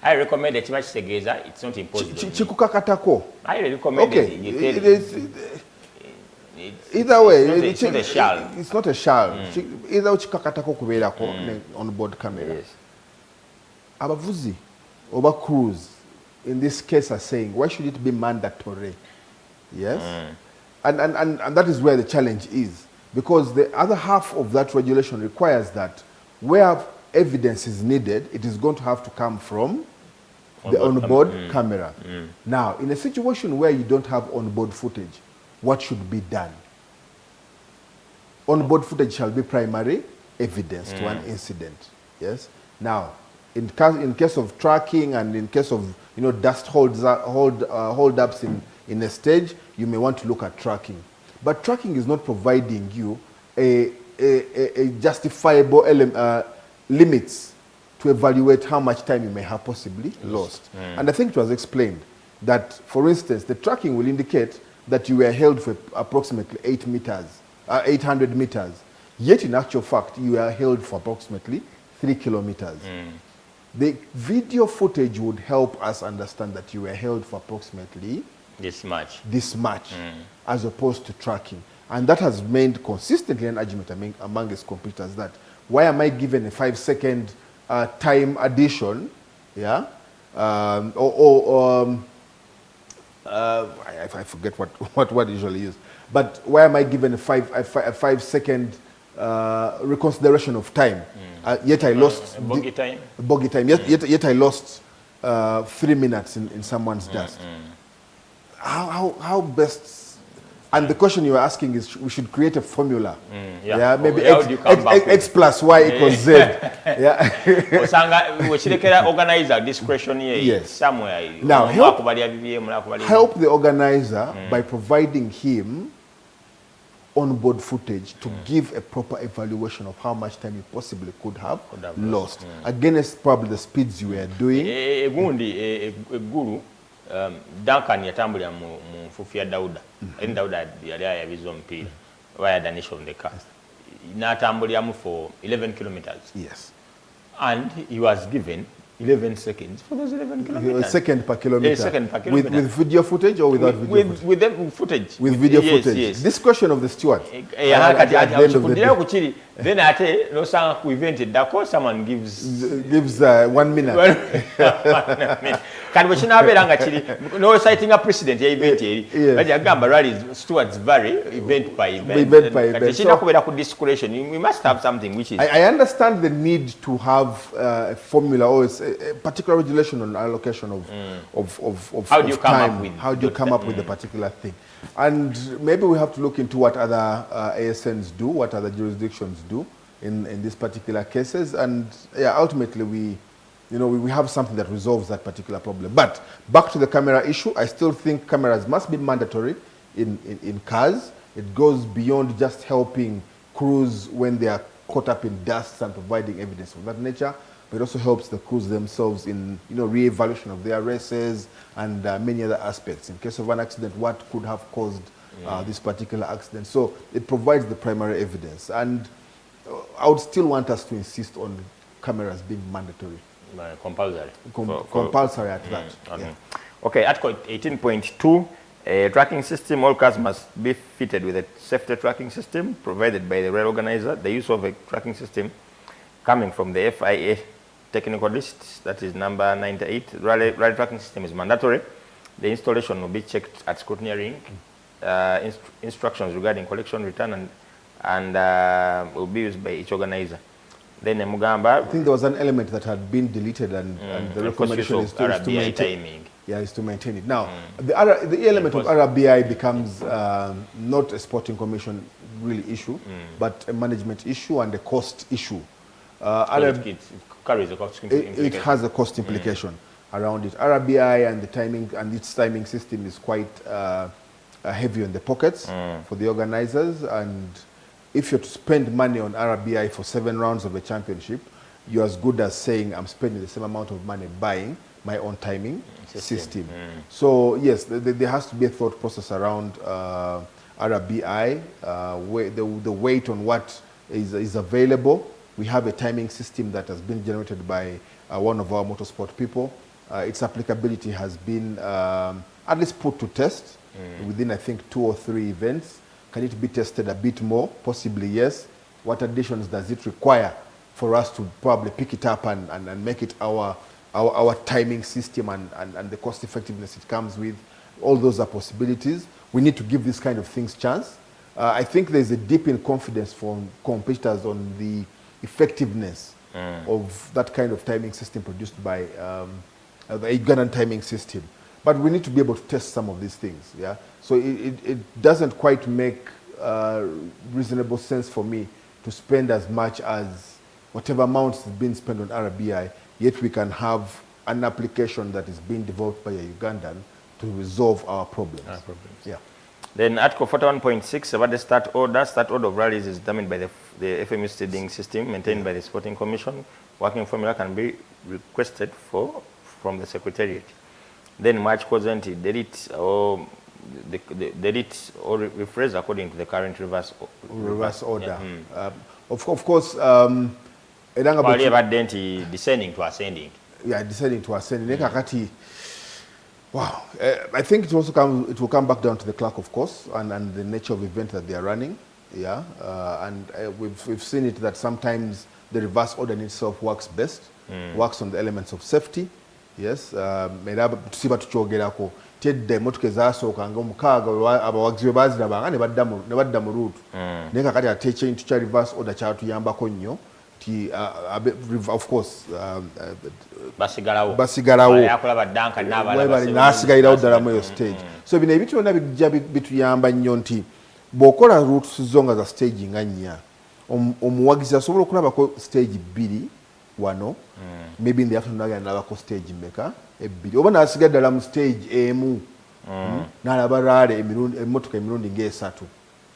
Highly recommended kiba kitegeeza it's not imposed. Kikukakatako. Highly recommended. Okay. Either way, it's not a shall. It's not a shall. Either way, kikakatako kubeerako on board camera. Yes. Abavuzi oba crews in this case are saying, why should it be mandatory? Yes. And that is where the challenge is, because the other half of that regulation requires that where evidence is needed, it is going to have to come from the onboard camera. Now, in a situation where you don't have onboard footage, what should be done? Onboard footage shall be primary evidence to an incident. Yes. Now, in case of tracking and in case of dust hold-ups in a stage, you may want to look at tracking. But tracking is not providing you a justifiable limits to evaluate how much time you may have possibly lost. And I think it was explained that, for instance, the tracking will indicate that you were held for approximately 800 meters. Yet in actual fact, you were held for approximately 3 kilometers. The video footage would help us understand that you were held for approximately this much, as opposed to tracking. And that has made consistently an argument among his competitors that why am I given a 5-second time addition, yeah, I forget what usually used, but why am I given a 5-second reconsideration of time? Yet I lost bogey time. Bogey time. Yet I lost 3 minutes in someone's dust. How best? And the question you are asking is, we should create a formula. Maybe X plus Y equals Z. Osanga organizer discretion yes. Somewhere. Now help the organizer by providing him onboard footage to give a proper evaluation of how much time you possibly could have lost against probably the speeds you were doing. Guru Duncan yatambulira mu nfufu ya Dauda. Dauda yali ayabiza omupiira via the nation of the cast. N'atambuliramu for 11 kilometers. Yes. And he was given 11 seconds for those 11 kilometers. A second per kilometer. A second per kilometer. With video footage or without video footage? With the footage. With video footage. Yes. This question of the steward. Then ate no sang we invented that someone gives 1 minute. Can we beranga chiri no citing a precedent ya event but yagamba rallies stewards vary event by event. So discretion. We must have something which is I understand the need to have a formula or a particular regulation on allocation of how do you come time. up with how do you come up with the particular thing? And maybe we have to look into what other ASNs do, what other jurisdictions do in these particular cases, and ultimately we have something that resolves that particular problem. But back to the camera issue, I still think cameras must be mandatory in cars. It goes beyond just helping crews when they are caught up in dust and providing evidence of that nature, but it also helps the crews themselves in re-evaluation of their races and many other aspects. In case of an accident, what could have caused this particular accident? So it provides the primary evidence, and I would still want us to insist on cameras being mandatory. Compulsory. Compulsory at that. Okay, Article 18.2, a tracking system. All cars must be fitted with a safety tracking system provided by the rail organizer. The use of a tracking system coming from the FIA technical list, that is number 98. Rail tracking system is mandatory. The installation will be checked at scrutineering. Instructions regarding collection, return, and will be used by each organizer. Then Mugamba, I think there was an element that had been deleted, and the recommendation is to maintain. Is to maintain it. Now, the element of RBI becomes not a sporting commission really issue, but a management issue and a cost issue. It carries a cost implication. It has a cost implication around it. RBI and the timing and its timing system is quite heavy on the pockets for the organizers, and if you're to spend money on RBI for 7 rounds of a championship, you're as good as saying I'm spending the same amount of money buying my own timing system. So yes, there has to be a thought process around RBI, the weight on what is available. We have a timing system that has been generated by one of our motorsport people. Its applicability has been at least put to test within, I think, 2 or 3 events. Can it be tested a bit more? Possibly, yes. What additions does it require for us to probably pick it up and make it our timing system and the cost effectiveness it comes with? All those are possibilities. We need to give these kind of things chance. I think there's a deep in confidence from competitors on the effectiveness of that kind of timing system produced by the Ugandan timing system. But we need to be able to test some of these things, yeah? So it doesn't quite make reasonable sense for me to spend as much as whatever amounts has been spent on RBI, yet we can have an application that is being developed by a Ugandan to resolve our problems. Yeah. Then Article 41.6 about the start order. Start order of rallies is determined by the FMU staging system maintained by the Sporting Commission. Working formula can be requested from the Secretariat. Then March cause delete or they did or rephrase according to the current reverse order. Yeah. Of course, Probably about descending to ascending. Yeah, descending to ascending. Wow, I think it will come back down to the clerk, of course, and the nature of the event that they are running. Yeah, and we've seen it that sometimes the reverse order in itself works best, works on the elements of safety. Yes, tusiba tuchogerako tedde motoka ezasookanga omukaaga abawagizi bazirabanga ne badda mu route naye kakati ate ekintu kya reverse order kyatuyambako nnyo ti of course basigalawo n'asigalirawo ddala mu eyo stage. So bino ebintu byonna bijja bituyamba nnyo nti bw'okola routes zo nga za stage nga nnya omuwagizi asobola okulabako stage 2 wano maybe in the afternoon agenda nalabako stage meka 2 oba n'asiga ddala mu stage emu n'alaba rale emmotoka emirundi nga 3.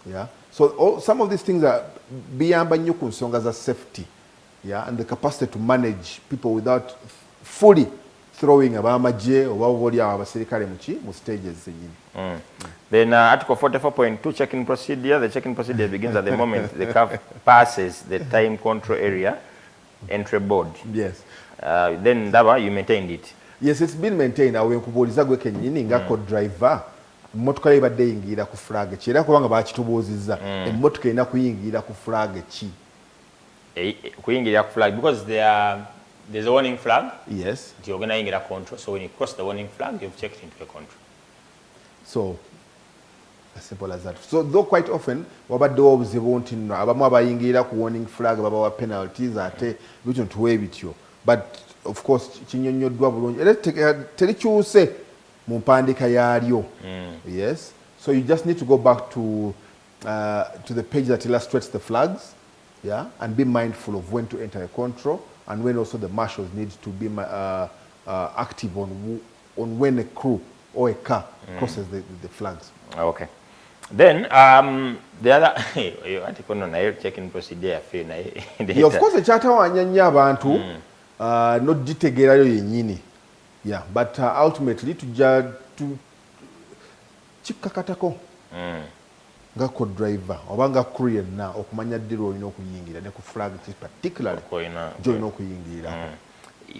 Yeah, so some of these things are biyamba nnyo ku nsonga za safety, yeah, and the capacity to manage people without fully throwing abamagye oba oli abaserikale mu stages zenyini. Then Article 44.2 check-in procedure. The check-in procedure begins at the moment the car passes the time control area entry board. Yes. Then Daba, you maintained it. Yes, it's been maintained. Awe nkubuuliza gwe kennyini nga co-driver emmotoka ebadde eyingirira ku flag ki era kubanga bakitubuuzizza emmotoka erina kuyingirira ku flag ki? Kuyingirira ku flag because there's a warning flag. Yes. You're going to yingirira control, so when you cross the warning flag, you've checked into the control. So as simple as that. So though quite often wabaddewo obuzibu nti nno abamu abayingirira ku warning flag babawa penalties ate bituntu ebityo, but of course kinyonnyoddwa bulungi era terikyuse mu mpandiika yaalyo. Yes, so you just need to go back to the page that illustrates the flags, yeah, and be mindful of when to enter a control and when also the marshals need to be active on when a crew or a car crosses the flags. Okay. Then the other article on checking procedure yeah, of course ekyatawaanya nnyo abantu n'ogitegeerayo yennyini, yeah, but ultimately tujja kikkakatako nga co-driver oba nga crew yenna okumanya ddira olina okuyingira ne ku flag particularly gy'olina okuyingirira.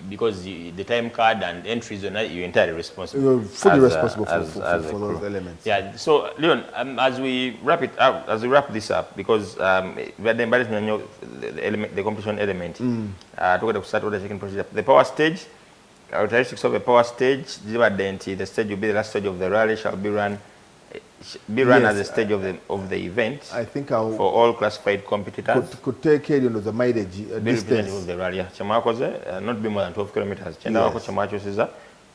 Because the time card and entries on that, you're entirely responsible. You're fully responsible for those elements. Yeah. So Leon, as we wrap it up, this up, because we are the competition element. To start with the second procedure, the power stage, characteristics of the power stage. The stage will be the last stage of the rally. Shall be run yes, as a stage of the event. I think for all classified competitors. Could take care of the mileage distance of the rally. Not be more than 12 kilometers. Yes.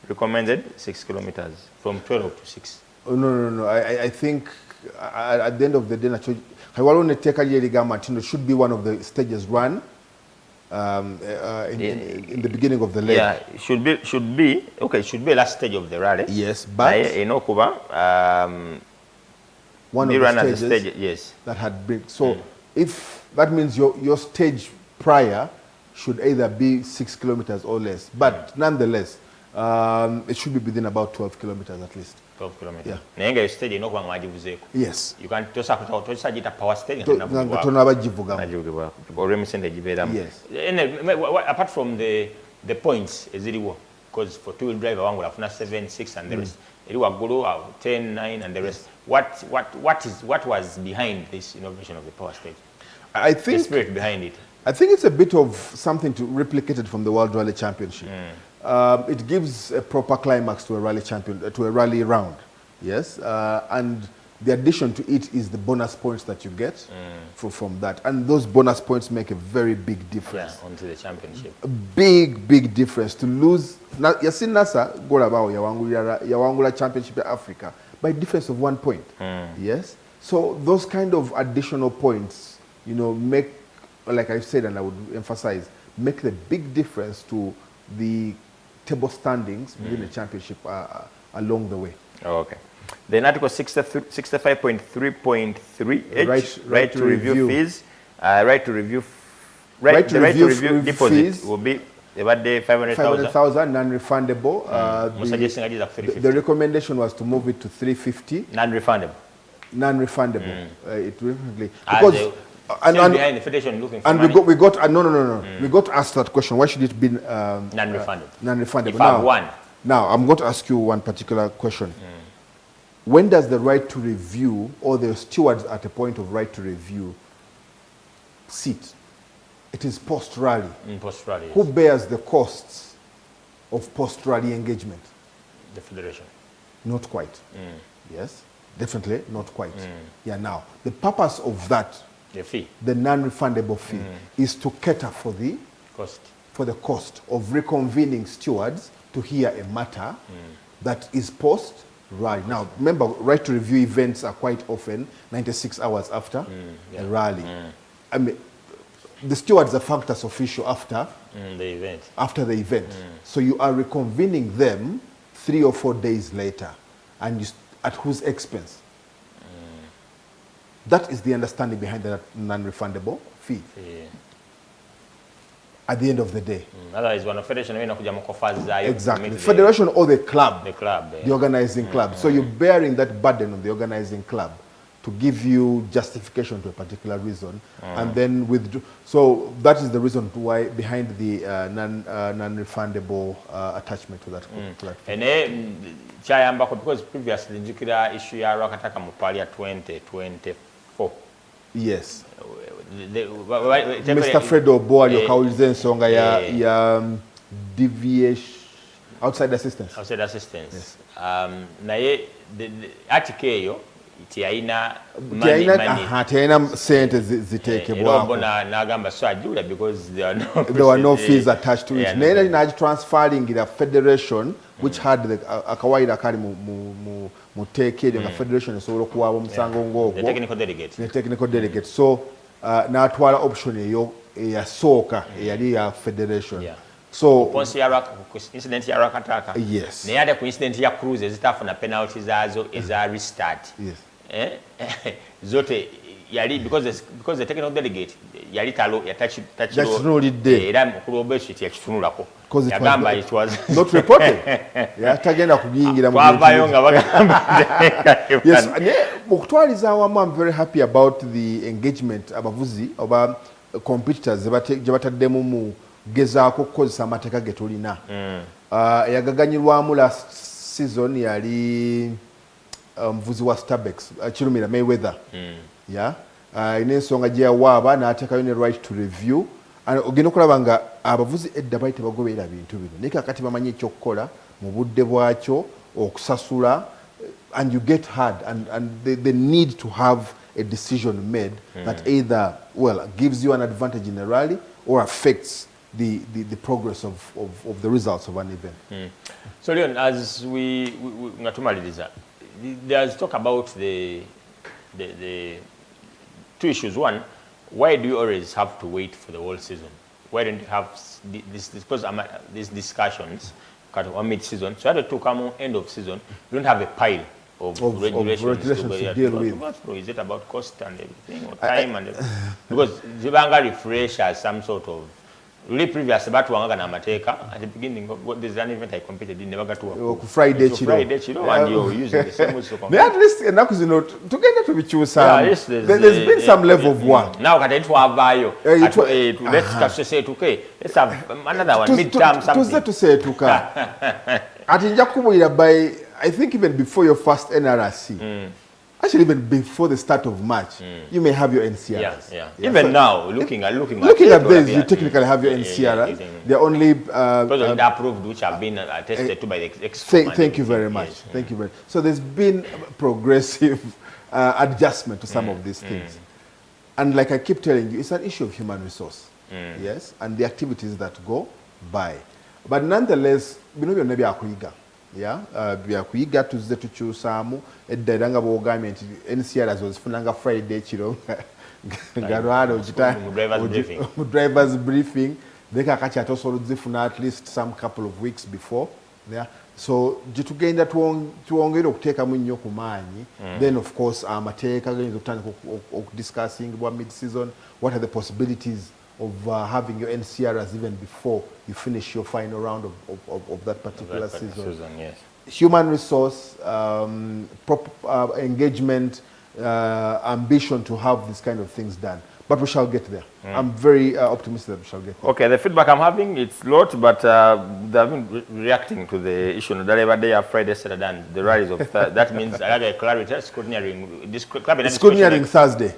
Recommended 6 kilometers from 12 to 6. Oh, no. I think at the end of the day, it should be one of the stages run in the beginning of the leg. Yeah, it should be okay. It should be last stage of the rally. Yes, but one of the stages yes, that had been so. If that means your stage prior should either be 6 kilometers or less, but nonetheless, it should be within about 12 kilometers at least. 12 kilometers. Yeah. Stage Yes. You can just power stage. Yes. Apart from the points, because for two-wheel drive, one will have 7, 6, and the rest. It will go 10, 9, and the rest. What was behind this innovation of the power stage? I think the spirit behind it. I think it's a bit of something to replicate it from the World Rally Championship. It gives a proper climax to a rally round, yes, and the addition to it is the bonus points that you get from that, and those bonus points make a very big difference. Yeah, onto the championship. A big difference to lose. Yasin Nasa Gorabao Yawangula Championship of Africa by difference of 1 point. Yes, so those kind of additional points, make, like I said, and I would emphasize, make the big difference to the table standings within the championship along the way. Oh, okay. Then Article 65.3.3H, right to review fees. Right to review deposit fees will be about the 500,000 non-refundable. The recommendation was to move it to 350. Non-refundable. Non-refundable. It really because behind the federation looking for money. we got no. We got asked that question. Why should it be non-refundable? Non-refundable. If I have one. Now I'm going to ask you one particular question. When does the right to review or the stewards at a point of right to review sit? It is post-rally. Post-rally. Who bears the costs of post-rally engagement? The federation. Not quite. Yes, definitely not quite. Yeah. Now the purpose of that, the fee, the non-refundable fee, is to cater for the cost of reconvening stewards to hear a matter that is post-rally. Now, remember, right to review events are quite often 96 hours after a rally. I mean, the stewards are functus official after the event. So you are reconvening them 3 or 4 days later, and at whose expense? That is the understanding behind the non-refundable fee. At the end of the day. Otherwise, one federation exactly. Federation or the club. The organizing club. So you're bearing that burden on the organizing club to give you justification to a particular reason, and then withdraw. So that is the reason why behind the non-refundable attachment to that. And because previously the issue ya Rakataka Mupalia 2024. Yes. Mr. Fredo Boalio kaulize nsonga ya deviation outside assistance. Outside assistance. Yes. Naye article yo tiaina sente zitekebwako. Nagamba so ajula because there were no fees attached to it. Naye na transferring the federation which had the akawaida kali mu take the federation esobola okuwaba omusango ng'ogwo. The technical delegate. So n'atwala option eyo eyasooka eyali ya federation. So incident ya Rakataka. Yes. Naye ate ku incident ya cruise ezitafuna penalty zaazo eza restart. Yes. Zote yali because the technical delegate yali talo yatachiro era mukulu obesity yakitunulako. Yagamba it was not reported. Tagenda kuyingira mu bayonga bagamba. Yes, okutwaliza awamu, I'm very happy about the engagement abavuzi oba competitors je bataddemu mu gezaako kukozesa amateeka ge tulina. Yagaganyirwamu last season yali mvuzi wa Starbucks Kirumira Mayweather. Ensonga gye yawaaba n'ateekayo ne right to review. Ogenda okulaba nga abavuzi edda bali tebagoberera bintu bino naye kakati bamanyi ekyokukola mu budde bwakyo okusasula, and you get hard and they need to have a decision made that either gives you an advantage in a rally or affects the progress of the results of an event. So Leon, as we ngatumaliriza, there's talk about the two issues. One, why do you always have to wait for the whole season? Why don't you have these discussions mid-season? So to come end of season, you don't have a pile of regulations to deal with. Is it about cost and everything, or time and everything? Because Zibanga refresh as some sort of really previous about wanga na mateka at the beginning of there's an event I competed in never got to Friday chiro and you're using the same way to compete. At least together to be choose there's been some level of work. Now can it avayo let's have another one midterm something to say tuka atinja kubulira by I think even before your first NRC. Actually, even before the start of March, you may have your NCRs. Even so, now, looking at this, you technically have your NCRs. They're only approved, which have been attested to by the Thank you very much. Thank you very much. So there's been progressive adjustment to some of these things. And like I keep telling you, it's an issue of human resource. Yes, and the activities that go by. But nonetheless, maybe akuiga. Byakuyiga tuzze tukyusaamu edda era nga bw'ogambye nti NCR zozifunanga Friday kiro nga lwala mu drivers briefing naye kakati ate osobola odzifuna at least some couple of weeks before. So gye tugenda twongere okuteekamu nnyo ku maanyi. Then of course amateeka gayinza okutandika okudiscussingibwa mid-season. What are the possibilities of having your NCRs even before you finish your final round of that particular season. Yes. Human resource, engagement, ambition to have these kind of things done. But we shall get there. I'm very optimistic that we shall get there. Okay, the feedback I'm having, it's a lot, but they've been reacting to the issue. That day, Friday, Saturday, and the rallies of that means I have a clarity, scrutineering. This club is scrutineering Thursday.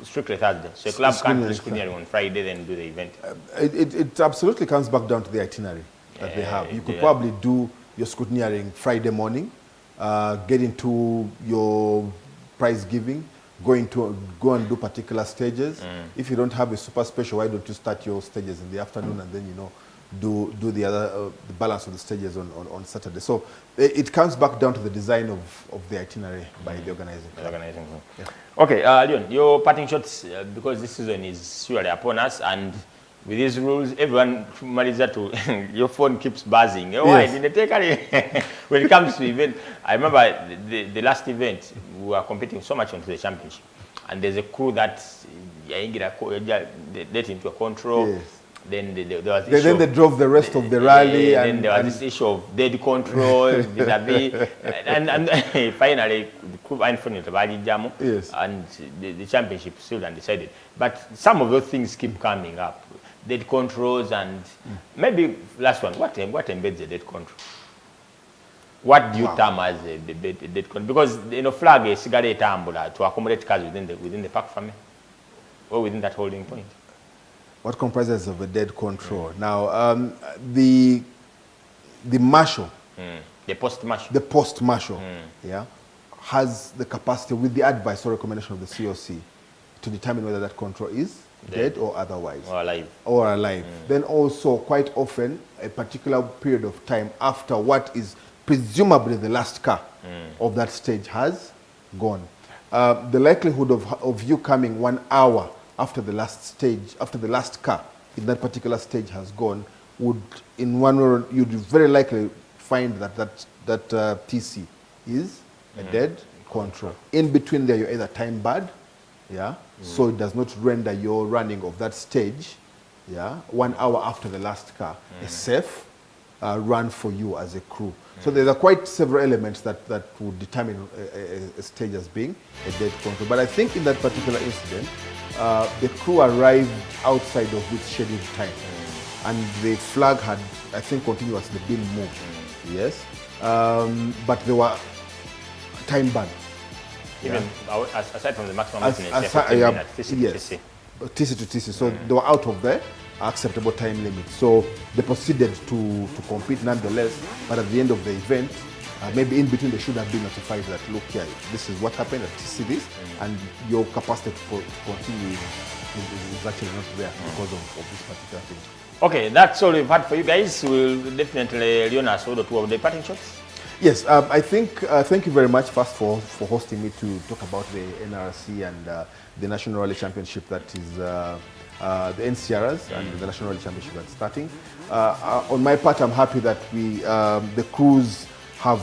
Strictly Thursday. So a club can't do scrutineering on Friday, then do the event. It absolutely comes back down to the itinerary that they have. You could probably do your scrutineering Friday morning, get into your prize giving, go and do particular stages. If you don't have a super special, why don't you start your stages in the afternoon and then do the other the balance of the stages on Saturday. So it comes back down to the design of the itinerary by the organizing. Yeah. Okay, Leon, your parting shots, because this season is surely upon us, and with these rules, everyone manages to your phone keeps buzzing. Why didn't they take when it comes to event? I remember the last event, we were competing so much onto the championship, and there's a crew that they get into a control. Yes. Then there was then they drove the rest of the rally, and then there was this issue of dead control, and finally the crew yes. and the championship still undecided. But some of those things keep coming up. Dead controls and maybe last one. What embeds a dead control? What do you term as a dead control? Because flag a cigarette ambula to accommodate cars within the park family or within that holding point. What comprises of a dead control? Now the marshal, the post-marshal, has the capacity with the advice or recommendation of the COC to determine whether that control is dead or otherwise. Or alive. Then also, quite often, a particular period of time after what is presumably the last car of that stage has gone. The likelihood of you coming 1 hour after the last stage, after the last car in that particular stage has gone, would, in one way, you'd very likely find that TC is a dead control. In between there, you're either time barred, so it does not render your running of that stage, 1 hour after the last car, a safe run for you as a crew. So there are quite several elements that would determine a stage as being a dead control. But I think in that particular incident, the crew arrived outside of its scheduled time, and the flag had, I think, continuously been moved. Yes, but they were time banned. Even aside from the maximum TC to TC. So they were out of the acceptable time limit. So they proceeded to compete nonetheless. But at the end of the event, maybe in between, they should have been notified that, look here, this is what happened at TC this, and your capacity to continue is actually not there because of this particular thing. Okay, that's all we've had for you guys. We'll definitely, Leonas, all the two of the parting shots. Yes, I think, thank you very much first for hosting me to talk about the NRC and the National Rally Championship that is the NCRs and the National Rally Championship that's starting. On my part, I'm happy that the crews have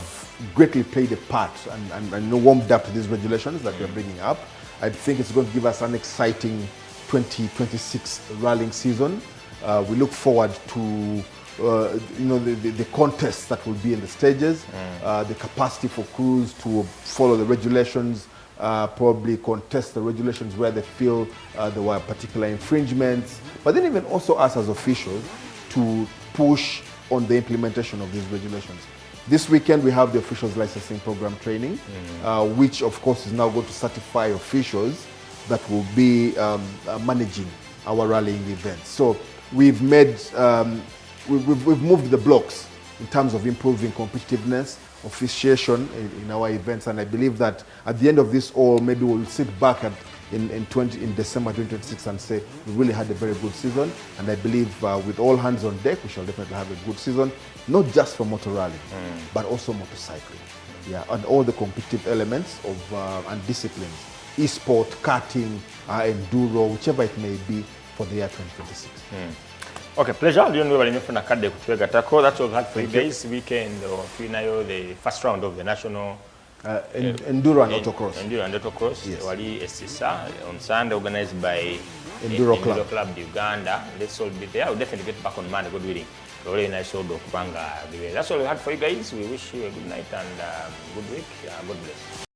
greatly played a part and warmed up to these regulations that we're bringing up. I think it's going to give us an exciting 2026 rallying season. We look forward to the contests that will be in the stages, the capacity for crews to follow the regulations, probably contest the regulations where they feel there were particular infringements, but then even also us as officials to push on the implementation of these regulations. This weekend we have the officials licensing program training, which of course is now going to certify officials that will be managing our rallying events. So we've made, we've moved the blocks in terms of improving competitiveness, officiation in our events, and I believe that at the end of this all, maybe we'll sit back in December 2026 and say we really had a very good season, and I believe with all hands on deck we shall definitely have a good season, not just for motor rally, but also motorcycling, and all the competitive elements of and disciplines, e-sport, karting, enduro, whichever it may be for the year 2026. Okay, pleasure. Leon, we that's all we had for you guys. Weekend, the first round of the national Enduro and autocross. Enduro and autocross. Yes. Wali Esisa on Sunday, organized by Enduro Club Uganda. Let's all be there. I'll definitely get back on Monday. God willing. Really nice show. That's all we had for you guys. We wish you a good night and good week. God bless.